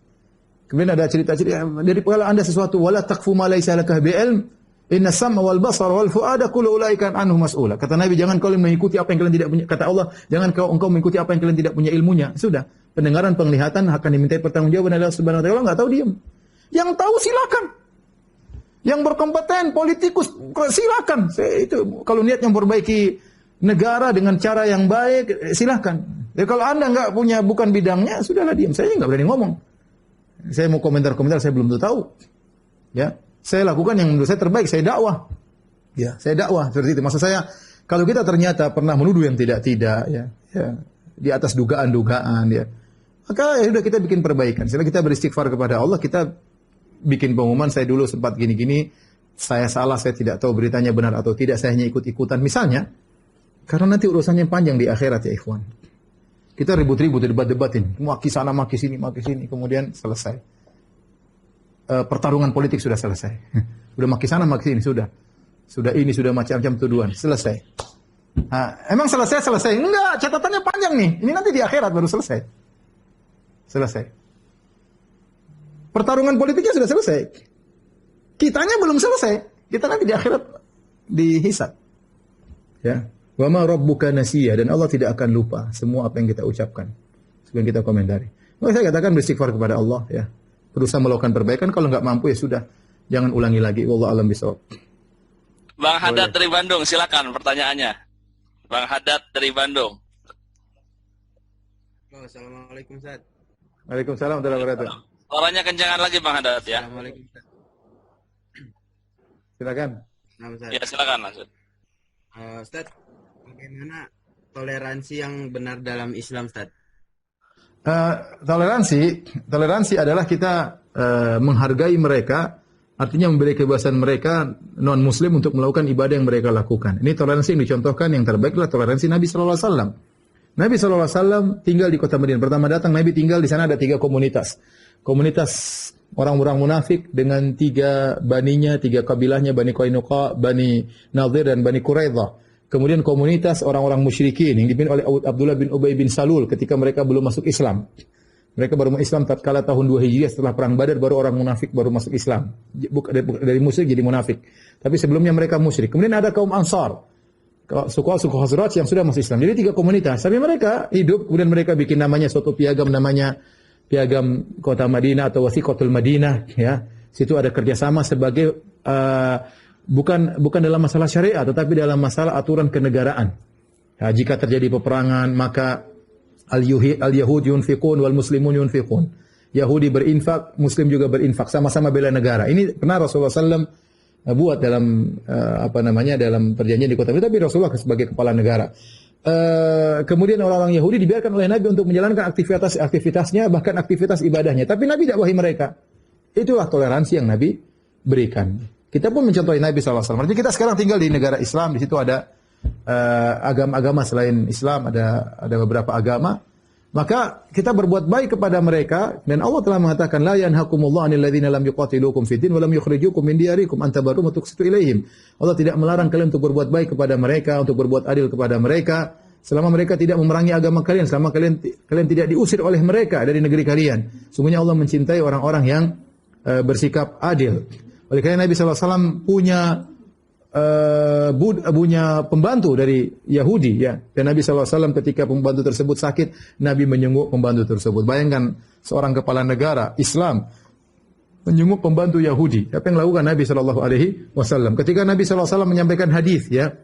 Kemudian ada cerita-cerita dari kalau Anda sesuatu wala taqfu ma laysa laka bi'ilm inna sam'a wal basara wal fu'ada kullu ulaika anhu mas'ula. Kata Nabi, jangan kalian mengikuti apa yang kalian tidak punya. Kata Allah, jangan engkau mengikuti apa yang kalian tidak punya ilmunya. Sudah, pendengaran, penglihatan akan dimintai pertanggungjawaban oleh Allah Subhanahu wa taala. Enggak tahu diam. Yang tahu silakan. Yang berkompeten politikus silakan. Itu kalau niatnya memperbaiki negara dengan cara yang baik silakan. Ya kalau Anda enggak punya bukan bidangnya, sudahlah diam. Saya enggak berani ngomong. Saya mau komentar-komentar, saya belum tahu. Ya, saya lakukan yang menurut saya terbaik, saya dakwah. Ya, saya dakwah seperti itu. Maksud saya, kalau kita ternyata pernah menuduh yang tidak-tidak, ya, di atas dugaan-dugaan, ya, maka ya sudah kita bikin perbaikan. Setelah kita beristighfar kepada Allah, kita bikin pengumuman, saya dulu sempat gini-gini, saya salah, saya tidak tahu beritanya benar atau tidak, saya hanya ikut-ikutan. Misalnya, karena nanti urusannya panjang di akhirat ya ikhwan. Kita ribut-ribut, debat-debatin. Maki sana, maki sini, kemudian selesai. Pertarungan politik sudah selesai. Sudah maki sana, maki sini, sudah. Sudah ini, sudah macam-macam tuduhan. Selesai. Nah, emang selesai? Enggak, catatannya panjang nih. Ini nanti di akhirat baru selesai. Selesai. Pertarungan politiknya sudah selesai. Kitanya belum selesai. Kita nanti di akhirat dihisab. Ya. Wa ma rabbuka nasiya, dan Allah tidak akan lupa semua apa yang kita ucapkan. Sebelum kita komentari. Maka saya katakan beristighfar kepada Allah ya. Berusaha melakukan perbaikan, kalau enggak mampu ya sudah. Jangan ulangi lagi. Wallahu a'lam bishawab. Bang Haddad dari Bandung, silakan pertanyaannya. Bang Haddad dari Bandung. Assalamualaikum Ustaz. Waalaikumsalam warahmatullahi wabarakatuh. Suaranya kencangan lagi Bang Haddad ya. Assalamualaikum Ustaz. Silakan. Nah, Ustaz. Ya silakan Mas. Ustaz, bagaimana toleransi yang benar dalam Islam, Ustaz? Toleransi adalah kita menghargai mereka, artinya memberi kebebasan mereka non-muslim untuk melakukan ibadah yang mereka lakukan. Ini toleransi yang dicontohkan yang terbaik adalah toleransi Nabi sallallahu alaihi wasallam. Nabi sallallahu alaihi wasallam tinggal di kota Madinah. Pertama datang Nabi tinggal di sana ada 3 komunitas. Komunitas orang-orang munafik dengan 3 baninya, 3 kabilahnya, Bani Qainuqa, Bani Nadir dan Bani Quraidah. Kemudian komunitas orang-orang musyrikin yang dipimpin oleh Abdullah bin Ubay bin Salul ketika mereka belum masuk Islam. Mereka baru masuk Islam tatkala tahun 2 Hijriah setelah perang Badar, baru orang munafik baru masuk Islam. Dari musyrik jadi munafik. Tapi sebelumnya mereka musyrik. Kemudian ada kaum Ansar. Suku Khazraj yang sudah masuk Islam. Jadi 3 komunitas. Tapi mereka hidup, kemudian mereka bikin namanya suatu piagam, namanya piagam kota Madinah atau Wasiqatul Madinah. Ya, situ ada kerjasama sebagai bukan dalam masalah syariat, tetapi dalam masalah aturan kenegaraan. Ya, jika terjadi peperangan, maka al-Yahud yunfiqun wal Muslimun yunfiqun. Yahudi berinfak, Muslim juga berinfak, sama-sama bela negara. Ini pernah Rasulullah SAW buat dalam dalam perjanjian di kota Madinah, tapi Rasulullah sebagai kepala negara. Kemudian orang-orang Yahudi dibiarkan oleh Nabi untuk menjalankan aktivitasnya, bahkan aktivitas ibadahnya. Tapi Nabi dakwahi mereka. Itulah toleransi yang Nabi berikan. Kita pun mencontohi Nabi SAW. Jadi kita sekarang tinggal di negara Islam, di situ ada agama-agama selain Islam, ada beberapa agama. Maka kita berbuat baik kepada mereka dan Allah telah mengatakan la yanhakumullahu 'anil ladzina lam yuqatilukum fid din wa lam yukhrijukum min diyarikum an tabarru wa tuqsitu ilaihim. Allah tidak melarang kalian untuk berbuat baik kepada mereka, untuk berbuat adil kepada mereka selama mereka tidak memerangi agama kalian, selama kalian tidak diusir oleh mereka dari negeri kalian. Sungguhnya Allah mencintai orang-orang yang bersikap adil. Oleh karena Nabi SAW punya pembantu dari Yahudi ya. Dan Nabi SAW ketika pembantu tersebut sakit, Nabi menjenguk pembantu tersebut. Bayangkan seorang kepala negara Islam menjenguk pembantu Yahudi. Apa yang lakukan Nabi SAW? Ketika Nabi SAW menyampaikan hadis ya,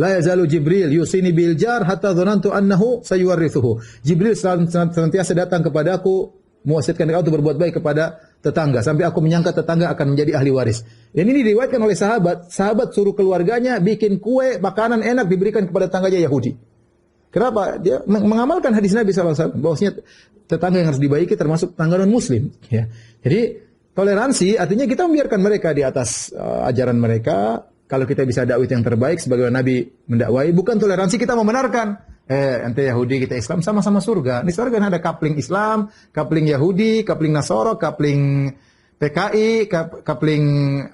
la yazalu Jibril yusini bil jar hatta dhanantu annahu sayuwarithuhu. Jibril senantiasa datang kepadaku mewasiatkan engkau untuk berbuat baik kepada tetangga sampai aku menyangka tetangga akan menjadi ahli waris. Dan ini diriwayatkan oleh sahabat. Sahabat suruh keluarganya bikin kue, makanan enak diberikan kepada tetangganya Yahudi. Kenapa? Dia mengamalkan hadis Nabi SAW bahwasanya tetangga yang harus dibaiki termasuk tetangga non muslim ya. Jadi toleransi artinya kita membiarkan mereka di atas ajaran mereka. Kalau kita bisa dakwah yang terbaik sebagaimana Nabi mendakwai, bukan toleransi kita membenarkan. Ente Yahudi kita Islam sama-sama surga. Di surga kan ada kapling Islam, kapling Yahudi, kapling Nasoro, kapling PKI, kapling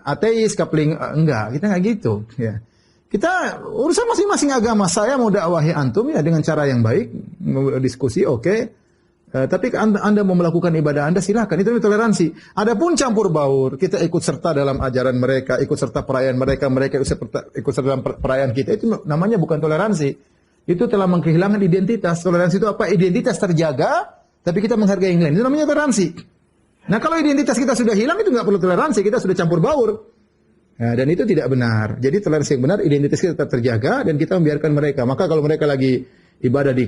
ateis, kapling enggak. Kita enggak gitu. Ya. Kita urusan masing-masing agama. Saya mau dakwahi antum ya dengan cara yang baik, diskusi oke. Tapi Anda mau melakukan ibadah Anda silakan, itu toleransi. Adapun campur baur, kita ikut serta dalam ajaran mereka, ikut serta perayaan mereka, mereka ikut serta dalam perayaan kita, itu namanya bukan toleransi. Itu telah kehilangan identitas. Toleransi itu apa? Identitas terjaga, tapi kita menghargai yang lain. Itu namanya toleransi. Nah kalau identitas kita sudah hilang, itu nggak perlu toleransi, kita sudah campur baur. Nah, dan itu tidak benar. Jadi toleransi yang benar, identitas kita tetap terjaga dan kita membiarkan mereka. Maka kalau mereka lagi ibadah di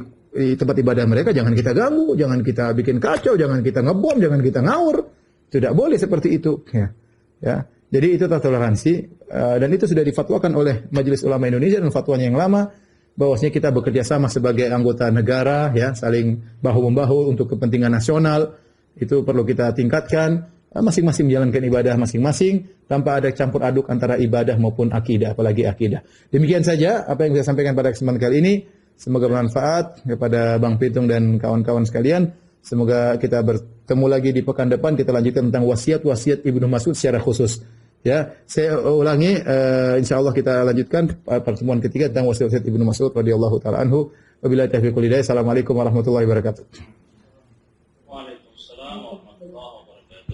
tempat ibadah mereka, jangan kita ganggu, jangan kita bikin kacau, jangan kita ngebom, jangan kita ngawur. Tidak boleh seperti itu. Ya. Jadi itu toleransi dan itu sudah difatwakan oleh Majelis Ulama Indonesia dan fatwanya yang lama bahwasanya kita bekerja sama sebagai anggota negara, ya, saling bahu-membahu untuk kepentingan nasional. Itu perlu kita tingkatkan. Masing-masing menjalankan ibadah masing-masing tanpa ada campur aduk antara ibadah maupun akidah, apalagi akidah. Demikian saja apa yang saya sampaikan pada kesempatan kali ini. Semoga bermanfaat kepada Bang Pitung dan kawan-kawan sekalian. Semoga kita bertemu lagi di pekan depan. Kita lanjutkan tentang wasiat-wasiat Ibnu Mas'ud secara khusus. Ya, saya ulangi. Insyaallah kita lanjutkan pertemuan ketiga tentang wasiat-wasiat Ibnu Mas'ud radhiyallahu taala anhu. Wabillahi taufiq wal hidayah. Assalamualaikum warahmatullahi wabarakatuh. Waalaikumsalam warahmatullahi wabarakatuh.